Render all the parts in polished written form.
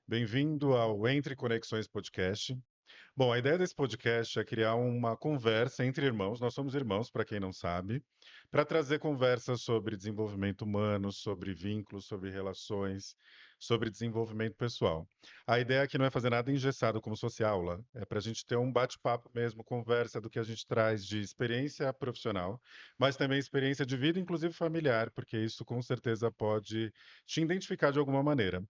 Bem-vindo ao Entre Conexões Podcast. Bom, a ideia desse podcast é criar uma conversa entre irmãos, nós somos irmãos, para quem não sabe, para trazer conversas sobre desenvolvimento humano, sobre vínculos, sobre relações, sobre desenvolvimento pessoal. A ideia aqui não é fazer nada engessado como se fosse aula, é para a gente ter um bate-papo mesmo, conversa do que a gente traz de experiência profissional, mas também experiência de vida, inclusive familiar, porque isso com certeza pode te identificar de alguma maneira.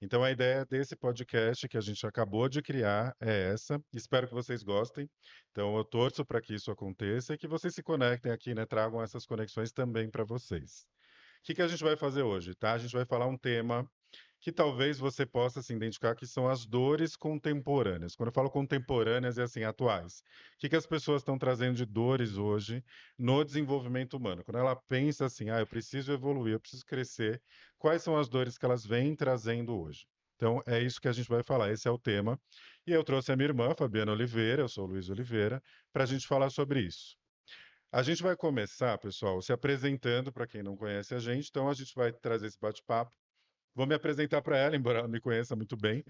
Então, a ideia desse podcast que a gente acabou de criar é essa. Espero que vocês gostem. Então, eu torço para que isso aconteça e que vocês se conectem aqui, né? Tragam essas conexões também para vocês. O que que a gente vai fazer hoje, tá? A gente vai falar um tema que talvez você possa se identificar que são as dores contemporâneas. Quando eu falo contemporâneas, é assim, atuais. O que que as pessoas estão trazendo de dores hoje no desenvolvimento humano? Quando ela pensa assim, eu preciso evoluir, eu preciso crescer, quais são as dores que elas vêm trazendo hoje? Então, é isso que a gente vai falar, esse é o tema. E eu trouxe a minha irmã, Fabiana Oliveira, eu sou o Luiz Oliveira, para a gente falar sobre isso. A gente vai começar, pessoal, se apresentando para quem não conhece a gente, então a gente vai trazer esse bate-papo. Vou me apresentar para ela, embora ela me conheça muito bem.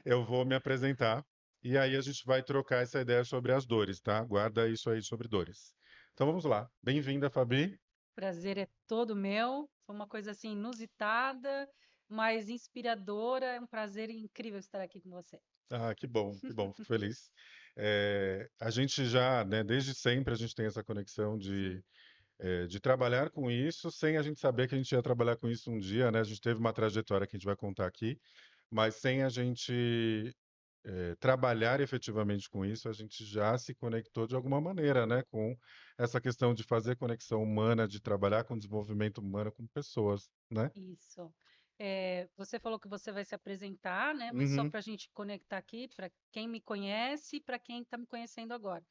Eu vou me apresentar e aí a gente vai trocar essa ideia sobre as dores, tá? Guarda isso aí sobre dores. Então vamos lá. Bem-vinda, Fabi. Prazer é todo meu. Foi uma coisa assim inusitada, mas inspiradora. É um prazer incrível estar aqui com você. Ah, que bom, fico feliz. A gente já, né, desde sempre a gente tem essa conexão Sim, de trabalhar com isso, sem a gente saber que a gente ia trabalhar com isso um dia, né? A gente teve uma trajetória que a gente vai contar aqui, mas sem a gente trabalhar efetivamente com isso, a gente já se conectou de alguma maneira, né, com essa questão de fazer conexão humana, de trabalhar com desenvolvimento humano com pessoas, né? isso. Você falou que você vai se apresentar, né? Mas só Uhum. para a gente conectar aqui, para quem me conhece e para quem está me conhecendo agora.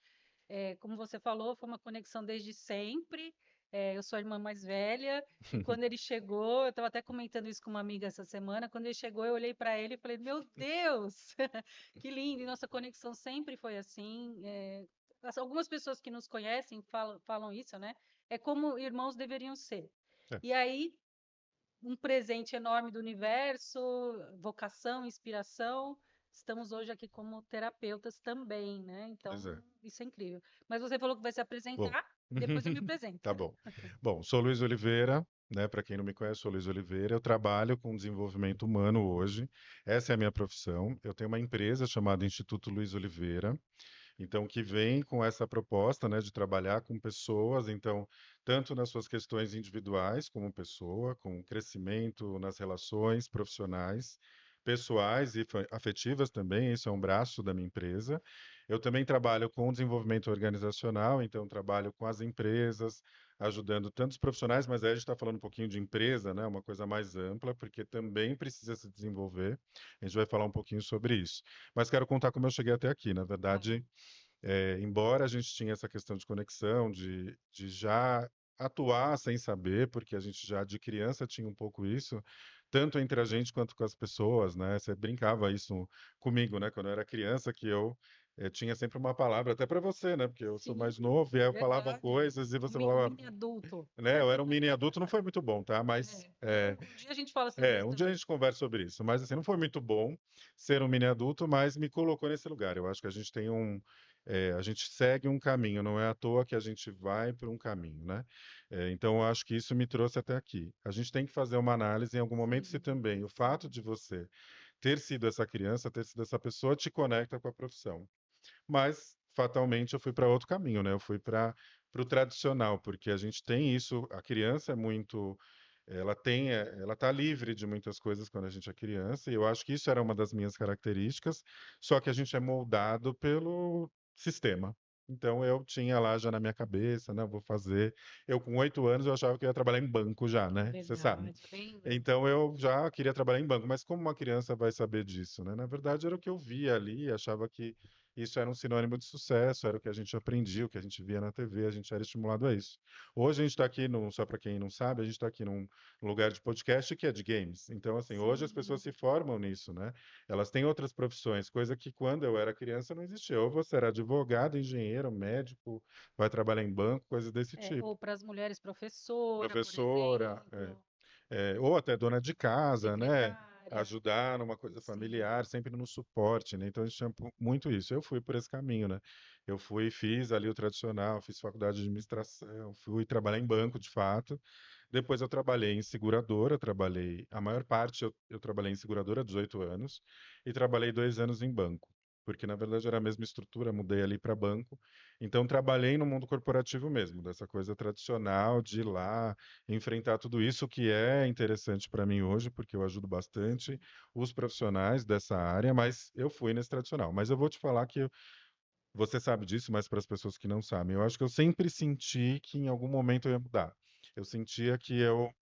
Como você falou, foi uma conexão desde sempre. Eu sou a irmã mais velha e quando ele chegou, eu estava até comentando isso com uma amiga essa semana. Quando ele chegou, eu olhei para ele e falei: Meu Deus, que lindo! E nossa conexão sempre foi assim. Algumas pessoas que nos conhecem falam isso, né? É como irmãos deveriam ser. É, E aí, um presente enorme do universo, vocação, inspiração. Estamos hoje aqui como terapeutas também, né? pois Então, é. isso é incrível. Mas você falou que vai se Bom. apresentar, depois eu me apresento. Tá bom. Bom, sou Luiz Oliveira, né? Para quem não me conhece, sou Luiz Oliveira. Eu trabalho com desenvolvimento humano hoje. Essa é a minha profissão. Eu tenho uma empresa chamada Instituto Luiz Oliveira. Então, que vem com essa proposta, né, de trabalhar com pessoas, então, tanto nas suas questões individuais como pessoa, com crescimento nas relações profissionais, pessoais e afetivas também, isso é um braço da minha empresa. Eu também trabalho com desenvolvimento organizacional, então trabalho com as empresas, ajudando tantos profissionais, mas aí a gente está falando um pouquinho de empresa, né, uma coisa mais ampla, porque também precisa se desenvolver. A gente vai falar um pouquinho sobre isso. Mas quero contar como eu cheguei até aqui. Na Tá bom. verdade, embora a gente tinha essa questão de conexão, de já atuar sem saber, porque a gente já de criança tinha um pouco isso, tanto entre a gente quanto com as pessoas, né? Você brincava isso comigo, né? Quando eu era criança, que eu tinha sempre uma palavra, até para você, né? Porque eu sou Sim, mais novo, e aí eu falava verdade. coisas e Um você um falava, mini adulto. né? Eu era um mini adulto, não foi muito bom, tá? Mas Um dia a gente fala sobre isso um dia a também. gente conversa sobre isso, mas assim, não foi muito bom ser um mini adulto, mas me colocou nesse lugar. Eu acho que a gente tem a gente segue um caminho, não é à toa que a gente vai por um caminho, né? Então, eu acho que isso me trouxe até aqui. A gente tem que fazer uma análise em algum momento se Sim, também o fato de você ter sido essa criança, ter sido essa pessoa, te conecta com a profissão. Mas, fatalmente, eu fui para outro caminho, né? Eu fui para o tradicional, porque a gente tem isso, a criança é muito ela está livre de muitas coisas quando a gente é criança, e eu acho que isso era uma das minhas características, só que a gente é moldado pelo sistema. Então eu tinha lá já na minha cabeça, né, vou fazer. Eu com 8 anos eu achava que eu ia trabalhar em banco já, né? Você sabe. verdade. Lembro. Então eu já queria trabalhar em banco, mas como uma criança vai saber disso, né? Na verdade era o que eu via ali, achava que isso era um sinônimo de sucesso, era o que a gente aprendia, o que a gente via na TV, a gente era estimulado a isso. Hoje a gente está aqui, só para quem não sabe, a gente está aqui num lugar de podcast que é de games. Então, assim, hoje as pessoas Sim. se formam nisso, né? Elas têm outras profissões, coisa que quando eu era criança não existia. Ou você era advogado, engenheiro, médico, vai trabalhar em banco, coisas desse tipo. Ou para as mulheres, professora, por Professora, exemplo, ou até dona de casa, né? secretária. Área. ajudar numa coisa Sim, familiar, sempre no suporte, né? Então a gente tinha muito isso. Eu fui por esse caminho, né? Eu fui, fiz ali o tradicional, fiz faculdade de administração, fui trabalhar em banco, de fato. Depois eu trabalhei em seguradora, trabalhei, a maior parte eu trabalhei em seguradora, 18 anos, e trabalhei 2 anos em banco, porque na verdade era a mesma estrutura, mudei ali para banco. Então trabalhei no mundo corporativo mesmo, dessa coisa tradicional de ir lá enfrentar tudo isso, que é interessante para mim hoje, porque eu ajudo bastante os profissionais dessa área, mas eu fui nesse tradicional. Mas eu vou te falar que você sabe disso, mas para as pessoas que não sabem, eu acho que eu sempre senti que em algum momento eu ia mudar. Eu sentia que eu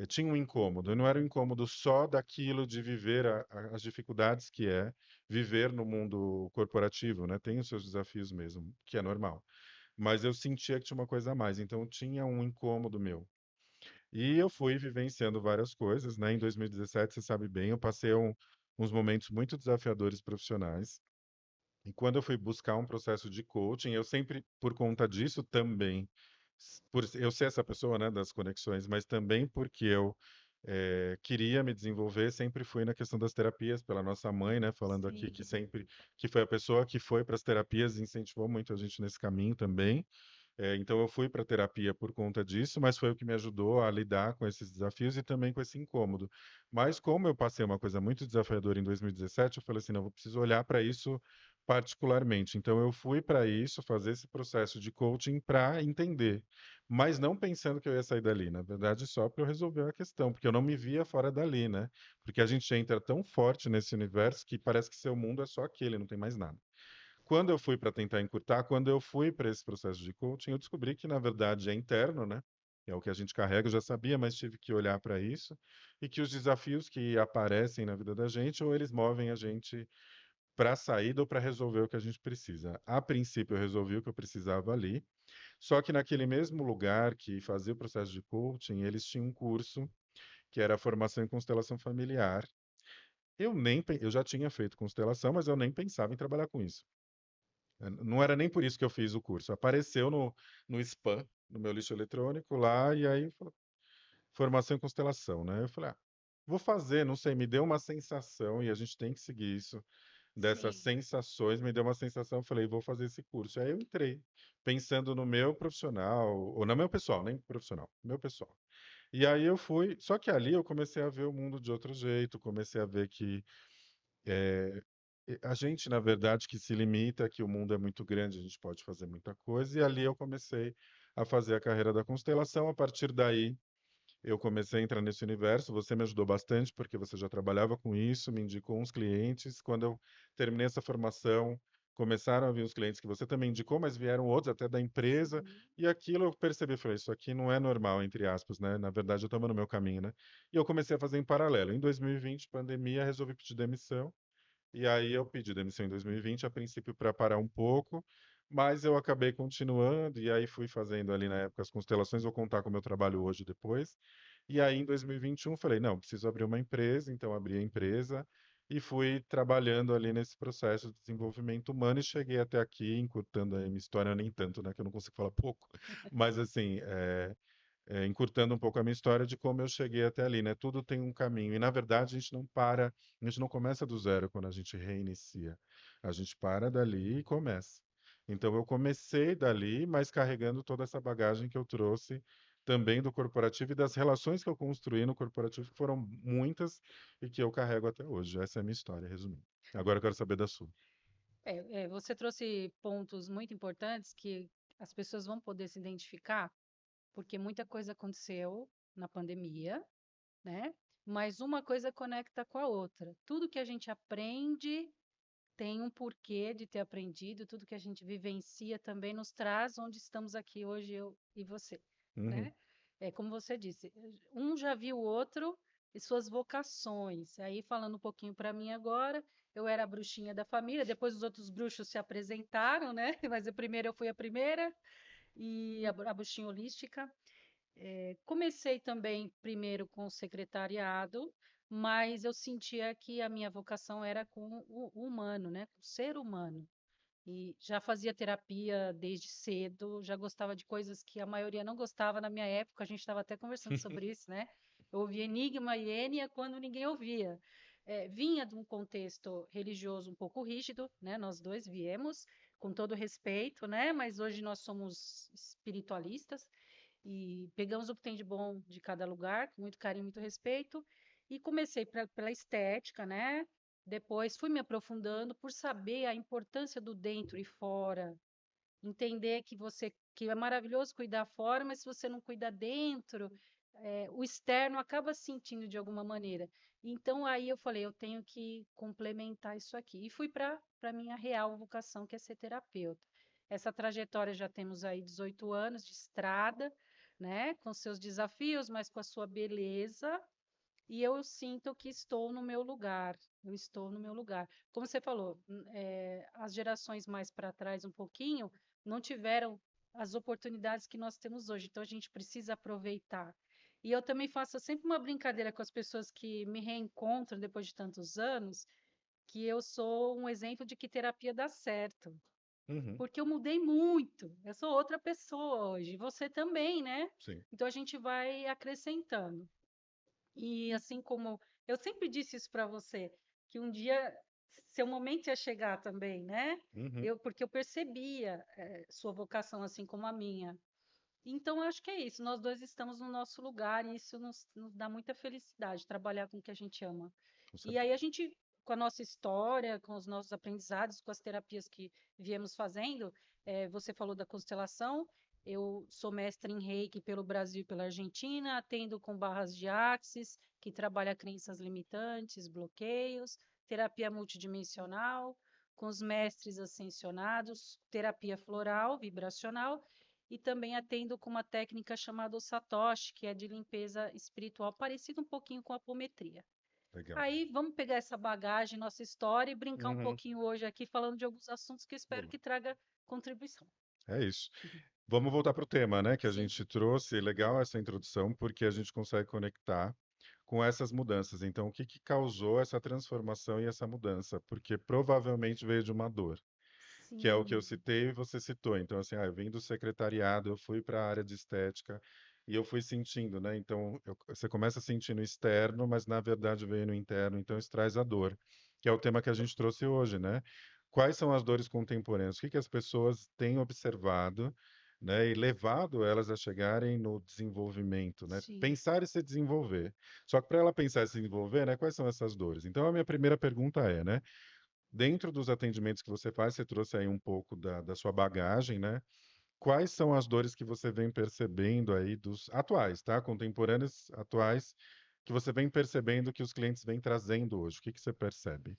tinha um incômodo, e não era um incômodo só daquilo de viver as dificuldades que é viver no mundo corporativo, né? Tem os seus desafios mesmo, que é normal. Mas eu sentia que tinha uma coisa a mais, então tinha um incômodo meu. E eu fui vivenciando várias coisas, né? Em 2017, você sabe bem, eu passei uns momentos muito desafiadores profissionais. E quando eu fui buscar um processo de coaching, eu sempre, por conta disso também, por eu ser essa pessoa, né, das conexões, mas também porque eu queria me desenvolver, sempre fui na questão das terapias, pela nossa mãe, né, falando aqui que sim, sempre, que foi a pessoa que foi para as terapias e incentivou muito a gente nesse caminho também. Então eu fui para terapia por conta disso, mas foi o que me ajudou a lidar com esses desafios e também com esse incômodo. Mas como eu passei uma coisa muito desafiadora em 2017, eu falei assim, não, eu preciso olhar para isso particularmente. Então eu fui para isso, fazer esse processo de coaching para entender, mas não pensando que eu ia sair dali, na verdade só para eu resolver a questão, porque eu não me via fora dali, né? Porque a gente entra tão forte nesse universo que parece que seu mundo é só aquele, não tem mais nada. Quando eu fui para tentar encurtar, quando eu fui para esse processo de coaching, eu descobri que, na verdade, é interno, né? É o que a gente carrega, eu já sabia, mas tive que olhar para isso. E que os desafios que aparecem na vida da gente, ou eles movem a gente para a saída ou para resolver o que a gente precisa. A princípio, eu resolvi o que eu precisava ali. Só que naquele mesmo lugar que fazia o processo de coaching, eles tinham um curso que era a formação em constelação familiar. Eu já tinha feito constelação, mas eu nem pensava em trabalhar com isso. Não era nem por isso que eu fiz o curso. Apareceu no spam, no meu lixo eletrônico lá, e aí falou, formação em constelação, né? Eu falei, vou fazer, não sei, me deu uma sensação, e a gente tem que seguir isso, dessas sim. sensações, me deu uma sensação, eu falei, vou fazer esse curso. Aí eu entrei, pensando no meu profissional, ou no meu pessoal, nem profissional, meu pessoal. E aí eu fui, só que ali eu comecei a ver o mundo de outro jeito, comecei a ver que a gente, na verdade, que se limita, que o mundo é muito grande, a gente pode fazer muita coisa, e ali eu comecei a fazer a carreira da constelação. A partir daí, eu comecei a entrar nesse universo. Você me ajudou bastante, porque você já trabalhava com isso, me indicou uns clientes. Quando eu terminei essa formação, começaram a vir os clientes que você também indicou, mas vieram outros até da empresa, Sim. e aquilo eu percebi, falei, isso aqui não é normal, entre aspas, né? Na verdade, eu estava no meu caminho, né? E eu comecei a fazer em paralelo. Em 2020, pandemia, resolvi pedir demissão. E aí eu pedi demissão em 2020, a princípio para parar um pouco, mas eu acabei continuando e aí fui fazendo ali na época as constelações, vou contar com o meu trabalho hoje depois. E aí em 2021 falei, não, preciso abrir uma empresa, então abri a empresa e fui trabalhando ali nesse processo de desenvolvimento humano e cheguei até aqui, encurtando a minha história, nem tanto, né, que eu não consigo falar pouco, mas assim, encurtando um pouco a minha história de como eu cheguei até ali, né? Tudo tem um caminho. E, na verdade, a gente não para, a gente não começa do zero quando a gente reinicia. A gente para dali e começa. Então, eu comecei dali, mas carregando toda essa bagagem que eu trouxe também do corporativo e das relações que eu construí no corporativo, que foram muitas e que eu carrego até hoje. Essa é a minha história, resumindo. Agora eu quero saber da sua. Você trouxe pontos muito importantes que as pessoas vão poder se identificar, porque muita coisa aconteceu na pandemia, né? Mas uma coisa conecta com a outra. Tudo que a gente aprende tem um porquê de ter aprendido, tudo que a gente vivencia também nos traz onde estamos aqui hoje, eu e você, Uhum. né? É como você disse, um já viu o outro e suas vocações. Aí, falando um pouquinho para mim agora, eu era a bruxinha da família, depois os outros bruxos se apresentaram, né? Mas a primeira eu fui a primeira, e a bruxinha holística. Comecei também primeiro com o secretariado, mas eu sentia que a minha vocação era com o humano, né? Com o ser humano. E já fazia terapia desde cedo, já gostava de coisas que a maioria não gostava na minha época, a gente estava até conversando sobre isso, né? Eu ouvia Enigma e Enya quando ninguém ouvia. Vinha de um contexto religioso um pouco rígido, né? Nós dois viemos, com todo respeito, né? Mas hoje nós somos espiritualistas e pegamos o que tem de bom de cada lugar, com muito carinho, muito respeito, e comecei pela estética, né? Depois fui me aprofundando por saber a importância do dentro e fora, entender que é maravilhoso cuidar fora, mas se você não cuida dentro, o externo acaba sentindo de alguma maneira. Então aí eu falei, eu tenho que complementar isso aqui. E fui para minha real vocação, que é ser terapeuta. Essa trajetória já temos aí 18 anos de estrada, né, com seus desafios, mas com a sua beleza, e eu sinto que estou no meu lugar. Eu estou no meu lugar. Como você falou, as gerações mais para trás um pouquinho não tiveram as oportunidades que nós temos hoje. Então a gente precisa aproveitar. E eu também faço sempre uma brincadeira com as pessoas que me reencontram depois de tantos anos, que eu sou um exemplo de que terapia dá certo. Uhum, Porque eu mudei muito. Eu sou outra pessoa hoje. Você também, né? sim. Então a gente vai acrescentando. E assim como eu sempre disse isso para você, que um dia seu momento ia chegar também, né? Uhum. Porque eu percebia sua vocação assim como a minha. Então, eu acho que é isso. Nós dois estamos no nosso lugar e isso nos dá muita felicidade, trabalhar com o que a gente ama. Com E aí certeza. a gente, com a nossa história, com os nossos aprendizados, com as terapias que viemos fazendo, você falou da constelação, eu sou mestre em Reiki pelo Brasil e pela Argentina, atendo com barras de Axis, que trabalha crenças limitantes, bloqueios, terapia multidimensional, com os mestres ascensionados, terapia floral, vibracional, e também atendo com uma técnica chamada o Satoshi, que é de limpeza espiritual, parecido um pouquinho com a apometria. Legal. Aí vamos pegar essa bagagem, nossa história e brincar um Uhum. pouquinho hoje aqui falando de alguns assuntos que eu espero Boa. que traga contribuição. É isso. Vamos voltar para o tema, né, que a Sim, gente trouxe. Legal essa introdução, porque a gente consegue conectar com essas mudanças. Então, o que que causou essa transformação e essa mudança? Porque provavelmente veio de uma dor, que é o que eu sim, citei e você citou. Então, assim, eu vim do secretariado, eu fui para a área de estética e eu fui sentindo, né? Então, você começa a sentir no externo, mas na verdade veio no interno. Então, isso traz a dor, que é o tema que a gente trouxe hoje, né? Quais são as dores contemporâneas? O que que as pessoas têm observado, né, e levado elas a chegarem no desenvolvimento, né? sim. Pensar e se desenvolver. Só que para ela pensar e se desenvolver, né, quais são essas dores? Então, a minha primeira pergunta é, né? Dentro dos atendimentos que você faz, você trouxe aí um pouco da sua bagagem, né? Quais são as dores que você vem percebendo aí dos atuais, tá? Contemporâneos atuais, que você vem percebendo que os clientes vêm trazendo hoje? O que que você percebe?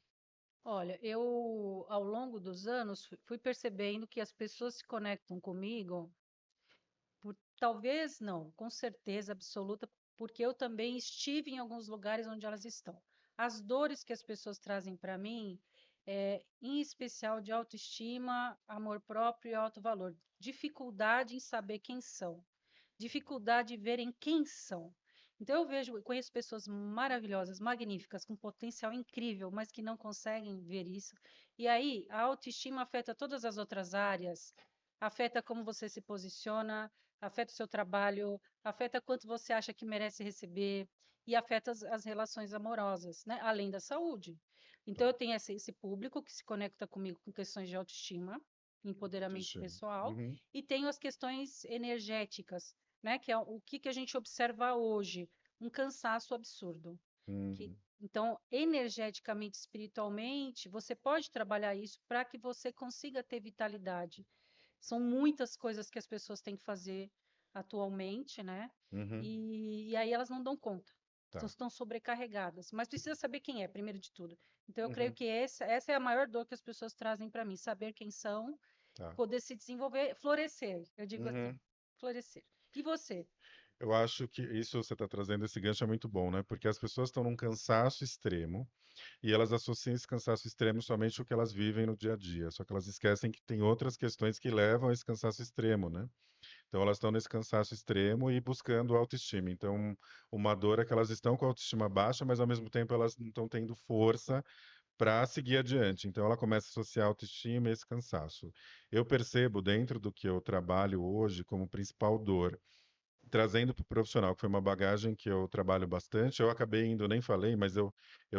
Olha, eu, ao longo dos anos, fui percebendo que as pessoas se conectam comigo talvez não, com certeza absoluta, porque eu também estive em alguns lugares onde elas estão. As dores que as pessoas trazem para mim, em especial de autoestima, amor próprio e alto valor, dificuldade em saber quem são, dificuldade em verem quem são. Então eu vejo, eu conheço pessoas maravilhosas, magníficas, com potencial incrível, mas que não conseguem ver isso. E aí a autoestima afeta todas as outras áreas, afeta como você se posiciona, afeta o seu trabalho, afeta quanto você acha que merece receber e afeta as relações amorosas, né? Além da saúde. Tá, Então eu tenho esse público que se conecta comigo com questões de autoestima, empoderamento autoestima. pessoal, Uhum, e tenho as questões energéticas, né? Que é o que que a gente observa hoje, um cansaço absurdo. uhum, Então, energeticamente, espiritualmente, você pode trabalhar isso para que você consiga ter vitalidade. São muitas coisas que as pessoas têm que fazer atualmente, né? uhum, E aí elas não dão conta. Então, tá, estão sobrecarregadas. Mas precisa saber quem é, primeiro de tudo. Então, eu creio uhum, que essa é a maior dor que as pessoas trazem para mim. Saber quem são, tá. poder se desenvolver, florescer. Eu digo assim, Uhum. florescer. E você? Eu acho que isso você está trazendo esse gancho é muito bom, né? Porque as pessoas estão num cansaço extremo. E elas associam esse cansaço extremo somente ao que elas vivem no dia a dia. Só que elas esquecem que tem outras questões que levam a esse cansaço extremo, né? Então elas estão nesse cansaço extremo e buscando autoestima. Então, uma dor é que elas estão com a autoestima baixa, mas ao mesmo tempo elas não estão tendo força para seguir adiante. Então ela começa a associar a autoestima a esse cansaço. Eu percebo dentro do que eu trabalho hoje como principal dor trazendo para o profissional, que foi uma bagagem que eu trabalho bastante, eu acabei indo, nem falei, mas eu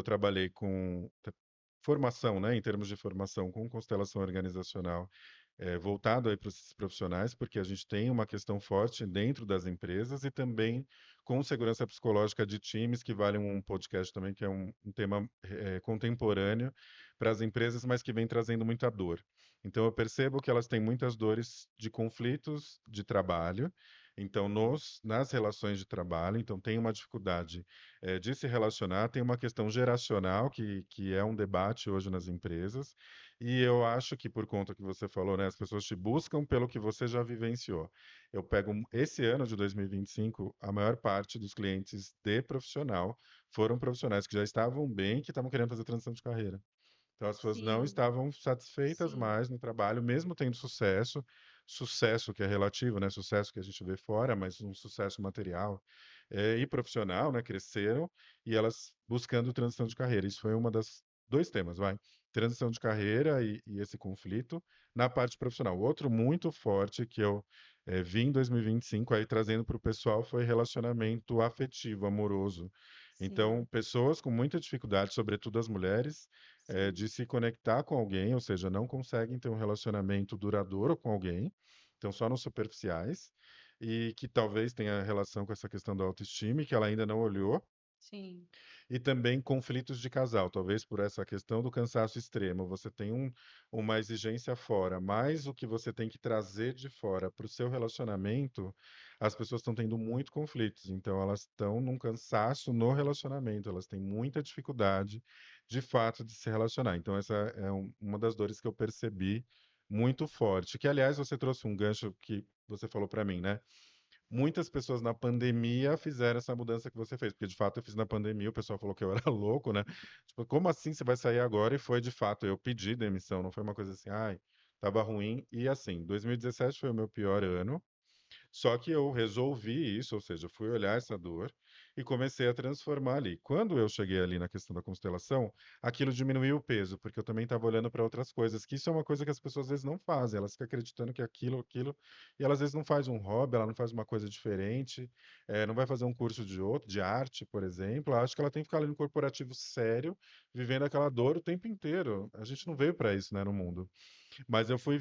trabalhei com formação, né, em termos de formação, com constelação organizacional, voltado aí para esses profissionais, porque a gente tem uma questão forte dentro das empresas e também com segurança psicológica de times, que vale um podcast também, que é um tema contemporâneo para as empresas, mas que vem trazendo muita dor. Então, eu percebo que elas têm muitas dores de conflitos de trabalho, então, nas relações de trabalho, então tem uma dificuldade de se relacionar, tem uma questão geracional que é um debate hoje nas empresas, e eu acho que por conta que você falou, né, as pessoas te buscam pelo que você já vivenciou. Eu pego esse ano de 2025, a maior parte dos clientes de profissional foram profissionais que já estavam bem, que estavam querendo fazer transição de carreira. Então, as pessoas não Sim, estavam satisfeitas sim, mais no trabalho, mesmo tendo sucesso, sucesso que é relativo, né? Sucesso que a gente vê fora, mas um sucesso material e profissional, né? Cresceram e elas buscando transição de carreira. Isso foi uma das dois temas, vai. Transição de carreira e esse conflito na parte profissional. Outro muito forte que eu vi em 2025 aí trazendo para o pessoal foi relacionamento afetivo, amoroso. Então, sim, pessoas com muita dificuldade, sobretudo as mulheres, sim, de se conectar com alguém, ou seja, não conseguem ter um relacionamento duradouro com alguém, então só nos superficiais, e que talvez tenha relação com essa questão da autoestima, e que ela ainda não olhou, sim, e também conflitos de casal, talvez por essa questão do cansaço extremo. Você tem uma exigência fora, mas o que você tem que trazer de fora para o seu relacionamento, as pessoas estão tendo muito conflitos. Então, elas estão num cansaço no relacionamento, elas têm muita dificuldade, de fato, de se relacionar. Então, essa é uma das dores que eu percebi muito forte. Que, aliás, você trouxe um gancho que você falou para mim, né? Muitas pessoas na pandemia fizeram essa mudança que você fez, porque de fato eu fiz na pandemia, o pessoal falou que eu era louco, né? Tipo, como assim você vai sair agora? E foi de fato, eu pedi demissão, não foi uma coisa assim, ai, tava ruim. E assim, 2017 foi o meu pior ano, só que eu resolvi isso, ou seja, eu fui olhar essa dor e comecei a transformar ali. Quando eu cheguei ali na questão da constelação, aquilo diminuiu o peso, porque eu também estava olhando para outras coisas, que isso é uma coisa que as pessoas às vezes não fazem, elas ficam acreditando que é aquilo, e elas às vezes não faz um hobby, ela não faz uma coisa diferente, não vai fazer um curso de arte, por exemplo, acho que ela tem que ficar ali no corporativo sério, vivendo aquela dor o tempo inteiro. A gente não veio para isso, né, no mundo. Mas eu fui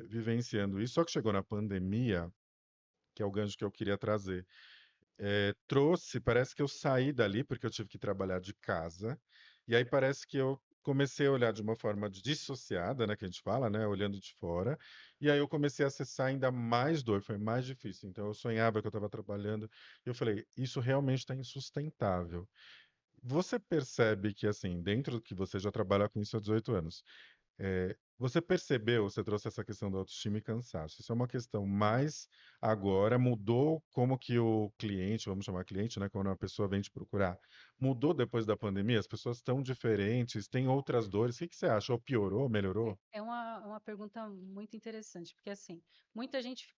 vivenciando isso, só que chegou na pandemia, que é o gancho que eu queria trazer. Trouxe, parece que eu saí dali, porque eu tive que trabalhar de casa, e aí parece que eu comecei a olhar de uma forma dissociada, né, que a gente fala, né, olhando de fora, e aí eu comecei a acessar ainda mais dor, foi mais difícil. Então eu sonhava que eu estava trabalhando, e eu falei, isso realmente está insustentável. Você percebe que, assim, dentro do que você já trabalha com isso há 18 anos, você percebeu, você trouxe essa questão da autoestima e cansaço. Isso é uma questão mais agora, mudou como que o cliente, vamos chamar cliente, né? Quando uma pessoa vem te procurar, mudou depois da pandemia? As pessoas estão diferentes, têm outras dores. O que que você acha? Ou piorou, melhorou? é uma pergunta muito interessante, porque assim, muita gente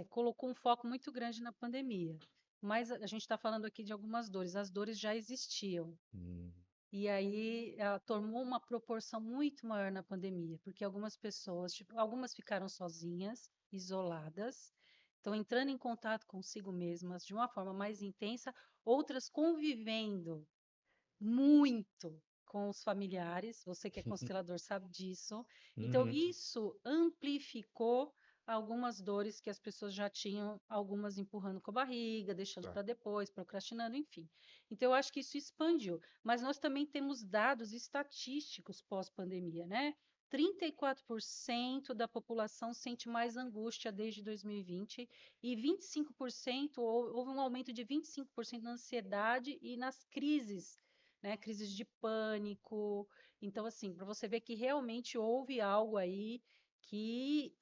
colocou um foco muito grande na pandemia, mas a gente está falando aqui de algumas dores, as dores já existiam. Hum, E aí ela tomou uma proporção muito maior na pandemia, porque algumas pessoas, tipo, algumas ficaram sozinhas, isoladas, estão entrando em contato consigo mesmas de uma forma mais intensa, outras convivendo muito com os familiares, você que é constelador sabe disso. Então, uhum, isso amplificou algumas dores que as pessoas já tinham, algumas empurrando com a barriga, deixando tá. para depois, procrastinando, enfim. Então, eu acho que isso expandiu. Mas nós também temos dados estatísticos pós-pandemia, né? 34% da população sente mais angústia desde 2020 e 25% houve um aumento de 25% na ansiedade e nas crises, né? Crises de pânico. Então, assim, para você ver que realmente houve algo aí que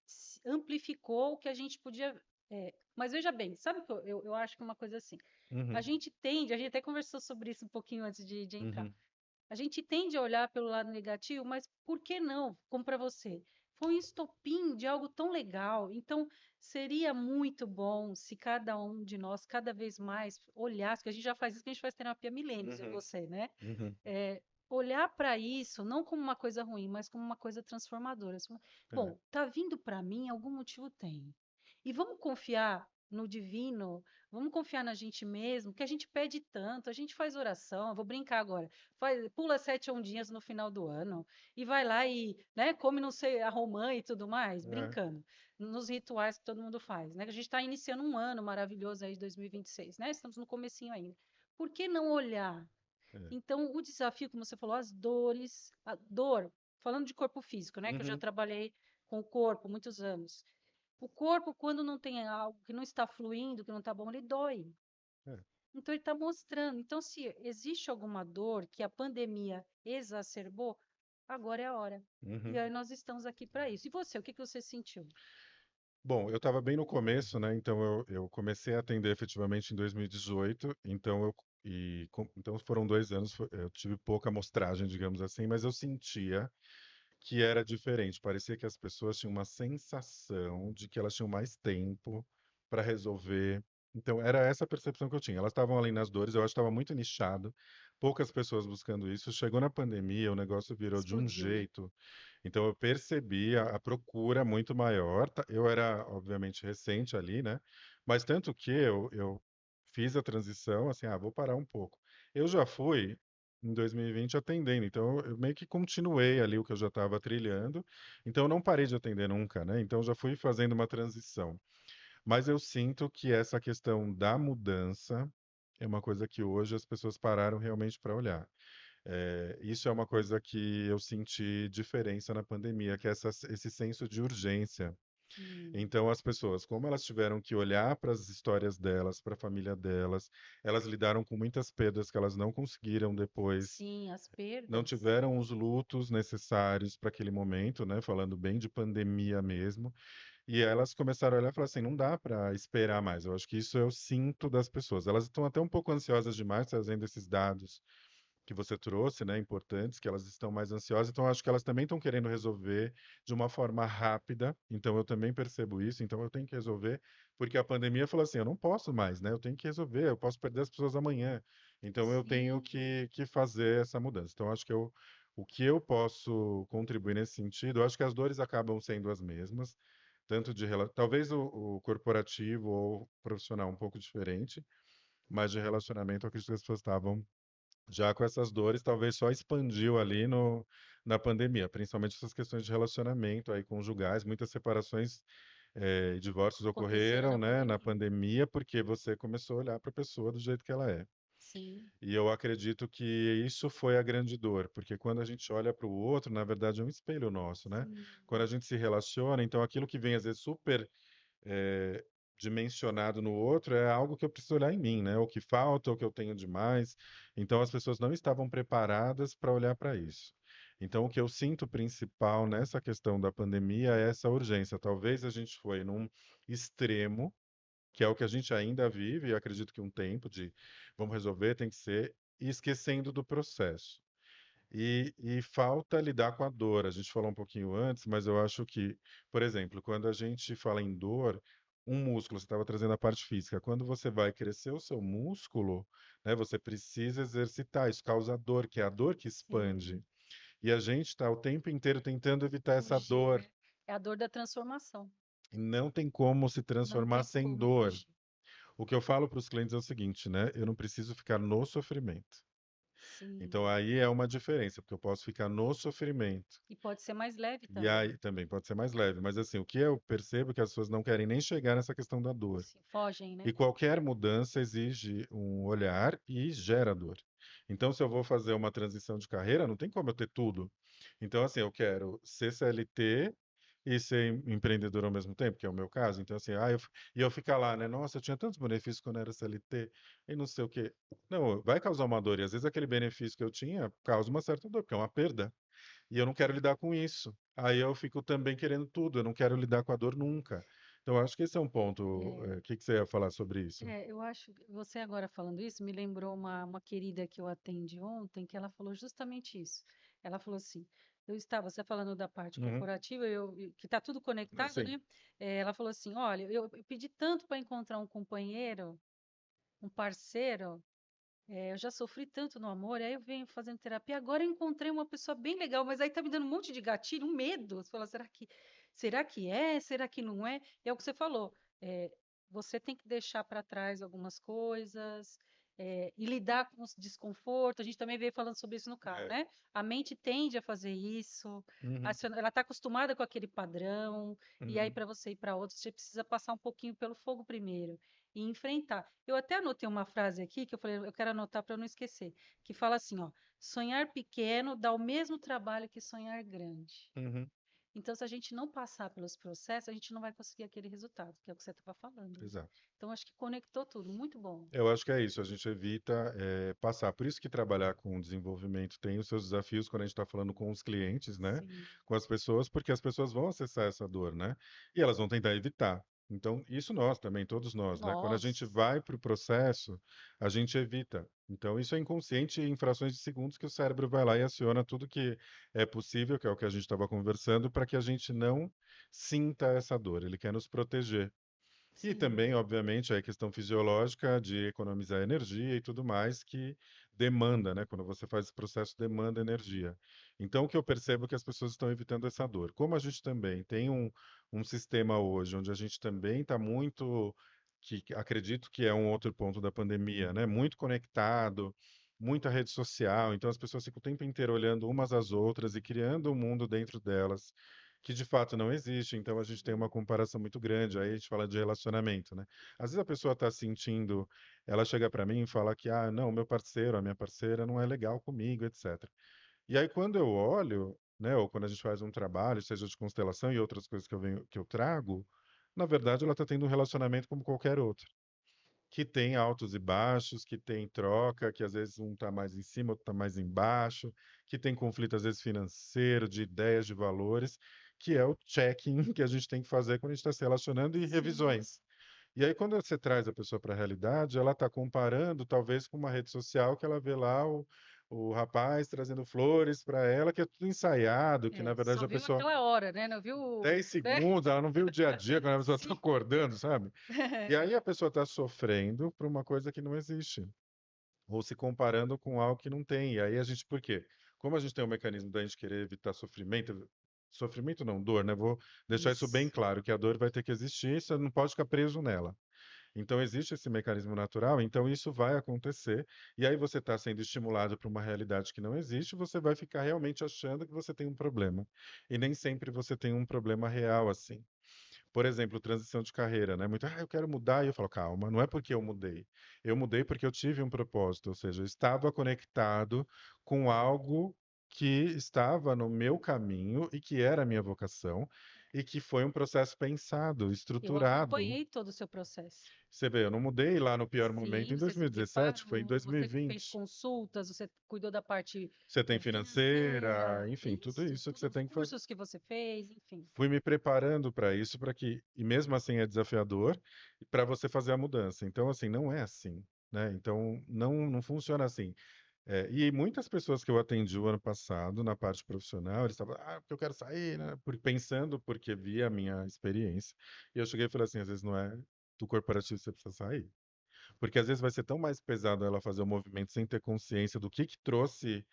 amplificou o que a gente podia. Mas veja bem, sabe o que eu acho que é uma coisa assim. Uhum, A gente até conversou sobre isso um pouquinho antes de entrar. uhum, A gente tende a olhar pelo lado negativo, mas por que não? Como para você. Foi um estopim de algo tão legal. Então, seria muito bom se cada um de nós, cada vez mais, olhasse, que a gente já faz isso, que a gente faz terapia há milênios, eu e uhum, você, né? uhum. Olhar para isso não como uma coisa ruim, mas como uma coisa transformadora. Bom, tá vindo para mim, algum motivo tem. E vamos confiar no divino, vamos confiar na gente mesmo, que a gente pede tanto, a gente faz oração, eu vou brincar agora, pula 7 ondinhas no final do ano e vai lá e, né, come não sei, a romã e tudo mais, É, brincando, nos rituais que todo mundo faz, né? Que a gente está iniciando um ano maravilhoso aí de 2026, né? Estamos no comecinho ainda. Por que não olhar? é. Então, o desafio, como você falou, as dores, a dor, falando de corpo físico, né? Que eu já Uhum, trabalhei com o corpo muitos anos. O corpo, quando não tem algo que não está fluindo, que não está bom, ele dói. é. Então, ele está mostrando. Então, se existe alguma dor que a pandemia exacerbou, agora é a hora. E Uhum. aí nós estamos aqui para isso. E você, o que que você sentiu? Bom, eu estava bem no começo, né? Então eu comecei a atender efetivamente em 2018. Então foram 2 anos. Eu tive pouca amostragem, digamos assim, mas eu sentia que era diferente. Parecia que as pessoas tinham uma sensação de que elas tinham mais tempo para resolver. Então, era essa a percepção que eu tinha. Elas estavam ali nas dores, eu acho que estava muito nichado, poucas pessoas buscando isso. Chegou na pandemia, o negócio virou de um Explodiu, né? jeito. Então, eu percebi a procura muito maior. Eu era, obviamente, recente ali, né? Mas tanto que eu fiz a transição, assim, vou parar um pouco. Eu já fui em 2020 atendendo. Então, eu meio que continuei ali o que eu já estava trilhando. Então, eu não parei de atender nunca, né? Então, eu já fui fazendo uma transição. Mas eu sinto que essa questão da mudança é uma coisa que hoje as pessoas pararam realmente para olhar. Isso é uma coisa que eu senti diferença na pandemia, que é esse senso de urgência. Hum, Então, as pessoas, como elas tiveram que olhar para as histórias delas, para a família delas, elas lidaram com muitas perdas que elas não conseguiram depois, sim, as não perdas. tiveram os lutos necessários para aquele momento, né? Falando bem de pandemia mesmo. E elas começaram a olhar e falar assim, não dá para esperar mais. Eu acho que isso eu sinto das pessoas. Elas estão até um pouco ansiosas demais, trazendo esses dados que você trouxe, né, importantes, que elas estão mais ansiosas, então acho que elas também estão querendo resolver de uma forma rápida, então eu também percebo isso, então eu tenho que resolver, porque a pandemia falou assim, eu não posso mais, né, eu tenho que resolver, eu posso perder as pessoas amanhã, então eu tenho Sim, que fazer essa mudança. Então acho que o que eu posso contribuir nesse sentido, eu acho que as dores acabam sendo as mesmas, tanto talvez o corporativo ou profissional um pouco diferente, mas de relacionamento eu acredito que as pessoas estavam já com essas dores, talvez só expandiu ali no, na pandemia, principalmente essas questões de relacionamento aí conjugais, muitas separações e divórcios aconteceram ocorreram, na né, na pandemia. pandemia, porque você começou a olhar para a pessoa do jeito que ela é. Sim, E eu acredito que isso foi a grande dor, porque quando a gente olha para o outro, na verdade é um espelho nosso, né? sim, Quando a gente se relaciona, então aquilo que vem às vezes super é, dimensionado no outro é algo que eu preciso olhar em mim, né? O que falta, o que eu tenho de mais. Então as pessoas não estavam preparadas para olhar para isso. Então o que eu sinto principal nessa questão da pandemia é essa urgência. Talvez a gente foi num extremo, que é o que a gente ainda vive, e acredito que um tempo de vamos resolver, tem que ser, e esquecendo do processo. E falta lidar com a dor. A gente falou um pouquinho antes, mas eu acho que, por exemplo, quando a gente fala em dor, um músculo, você estava trazendo a parte física, quando você vai crescer o seu músculo, né, você precisa exercitar, isso causa dor, que é a dor que expande. sim. E a gente está o tempo inteiro tentando evitar essa Fugir, dor. né? É a dor da transformação. E não tem como se Não transformar tem sem como dor. fugir. O que eu falo para os clientes é o seguinte, né? Eu não preciso ficar no sofrimento. Então Sim. aí é uma diferença, porque eu posso ficar no sofrimento. E pode ser mais leve E também. aí também pode ser mais leve, mas assim, o que eu percebo é que as pessoas não querem nem chegar nessa questão da dor. Sim, fogem, E né? qualquer mudança exige um olhar e gera dor. Então, se eu vou fazer uma transição de carreira, não tem como eu ter tudo. Então, assim, eu quero ser CLT e ser empreendedor ao mesmo tempo, que é o meu caso. Então, assim, e eu ficar lá, né? Nossa, eu tinha tantos benefícios quando era CLT e não sei o quê. Não, vai causar uma dor. E às vezes aquele benefício que eu tinha causa uma certa dor, porque é uma perda. E eu não quero lidar com isso. Aí eu fico também querendo tudo, eu não quero lidar com a dor nunca. Então, acho que esse é um ponto. É, O que que você ia falar sobre isso? eu acho que você agora falando isso me lembrou uma querida que eu atendi ontem, que ela falou justamente isso. Ela falou assim: eu estava, você falando da parte Uhum. corporativa, que está tudo conectado, Sim. né? Ela falou assim: olha, eu pedi tanto para encontrar um companheiro, um parceiro. Eu já sofri tanto no amor, aí eu venho fazendo terapia. Agora eu encontrei uma pessoa bem legal, mas aí tá me dando um monte de gatilho, um medo. Você fala, será que é? Será que não é? E é o que você falou. é, você tem que deixar para trás algumas coisas, e lidar com os desconfortos. A gente também veio falando sobre isso no carro, É. né? A mente tende a fazer isso, Uhum, ela está acostumada com aquele padrão, e aí uhum, para você ir para outro, você precisa passar um pouquinho pelo fogo primeiro e enfrentar. Eu até anotei uma frase aqui que eu falei, eu quero anotar para eu não esquecer, que fala assim, ó, sonhar pequeno dá o mesmo trabalho que sonhar grande. uhum. Então, se a gente não passar pelos processos, a gente não vai conseguir aquele resultado, que é o que você estava falando, né? Exato. Então, acho que conectou tudo. Muito bom. Eu acho que é isso, a gente evita passar. Por isso que trabalhar com desenvolvimento tem os seus desafios quando a gente está falando com os clientes, né? Sim. Com as pessoas, porque as pessoas vão acessar essa dor, né? E elas vão tentar evitar. Então, isso nós também, todos nós, né? Quando a gente Nós. vai para o processo, a gente evita. Então, isso é inconsciente em frações de segundos que o cérebro vai lá e aciona tudo que é possível, que é o que a gente estava conversando, para que a gente não sinta essa dor. Ele quer nos proteger. E Sim. também, obviamente, a questão fisiológica de economizar energia e tudo mais que demanda, né? Quando você faz esse processo, demanda energia. Então, o que eu percebo é que as pessoas estão evitando essa dor. Como a gente também tem um sistema hoje onde a gente também está muito, que acredito que é um outro ponto da pandemia, né? Muito conectado, muita rede social. Então, as pessoas ficam o tempo inteiro olhando umas às outras e criando um mundo dentro delas que de fato não existe, então a gente tem uma comparação muito grande, aí a gente fala de relacionamento, né? Às vezes a pessoa está sentindo, ela chega para mim e fala que, ah, não, meu parceiro, a minha parceira não é legal comigo, etc. E aí quando eu olho, né, ou quando a gente faz um trabalho, seja de constelação e outras coisas que eu trago, na verdade ela está tendo um relacionamento como qualquer outro que tem altos e baixos, que tem troca, que às vezes um está mais em cima, outro está mais embaixo, que tem conflito às vezes financeiro, de ideias, de valores, que é o check-in que a gente tem que fazer quando a gente está se relacionando e Sim. revisões. E aí, quando você traz a pessoa para a realidade, ela está comparando, talvez, com uma rede social que ela vê lá o rapaz trazendo flores para ela, que é tudo ensaiado, que na verdade Só a viu pessoa, aquela hora, né? Não viu, 10 né? segundos, ela não vê o dia a dia, quando a pessoa está Sim. acordando, sabe? E aí a pessoa está sofrendo por uma coisa que não existe, ou se comparando com algo que não tem. E aí a gente, por quê? Como a gente tem um mecanismo da gente querer evitar sofrimento, sofrimento não, dor, né? Vou deixar isso bem Isso. claro, que a dor vai ter que existir, você não pode ficar preso nela. Então existe esse mecanismo natural, então isso vai acontecer, e aí você está sendo estimulado para uma realidade que não existe, você vai ficar realmente achando que você tem um problema. E nem sempre você tem um problema real assim. Por exemplo, transição de carreira, né? Muito, ah, eu quero mudar, e eu falo, calma, não é porque eu mudei. Eu mudei porque eu tive um propósito, ou seja, eu estava conectado com algo que estava no meu caminho e que era a minha vocação, e que foi um processo pensado, Eu estruturado. acompanhei todo o seu processo. Você vê, eu não mudei lá no pior momento Sim, em você se 2017, foi em preparou, você fez 2020. consultas, você cuidou da parte Você tem financeira, financeira, enfim, tudo isso, isso que tudo você os tem que fazer. cursos que você fez, enfim. Fui me preparando para isso, para que, e mesmo assim é desafiador, para você fazer a mudança. Então, assim, não é assim, né? Então, não funciona assim. E muitas pessoas que eu atendi o ano passado na parte profissional, eles estavam, ah, porque eu quero sair, né? Pensando porque via a minha experiência. E eu cheguei e falei assim, às vezes não é do corporativo que você precisa sair. Porque às vezes vai ser tão mais pesado ela fazer o movimento sem ter consciência do que trouxe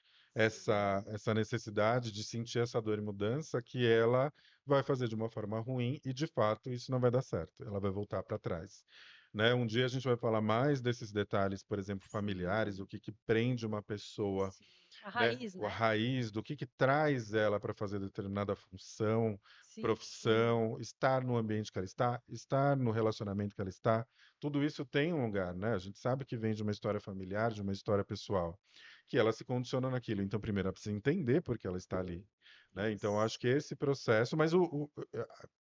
Sim, essa necessidade de sentir essa dor e mudança, que ela vai fazer de uma forma ruim e, de fato, isso não vai dar certo. Ela vai voltar para trás. Né? Um dia a gente vai falar mais desses detalhes, por exemplo, familiares, sim, o que que prende uma pessoa, sim. A né? raiz, A né? raiz do que traz ela para fazer determinada função, Sim, sim, profissão, estar no ambiente que ela está, estar no relacionamento que ela está. Tudo isso tem um lugar, né? A gente sabe que vem de uma história familiar, de uma história pessoal, que ela se condiciona naquilo. Então, primeiro, ela precisa entender por que ela está ali, né? Então, eu isso. acho que esse processo, mas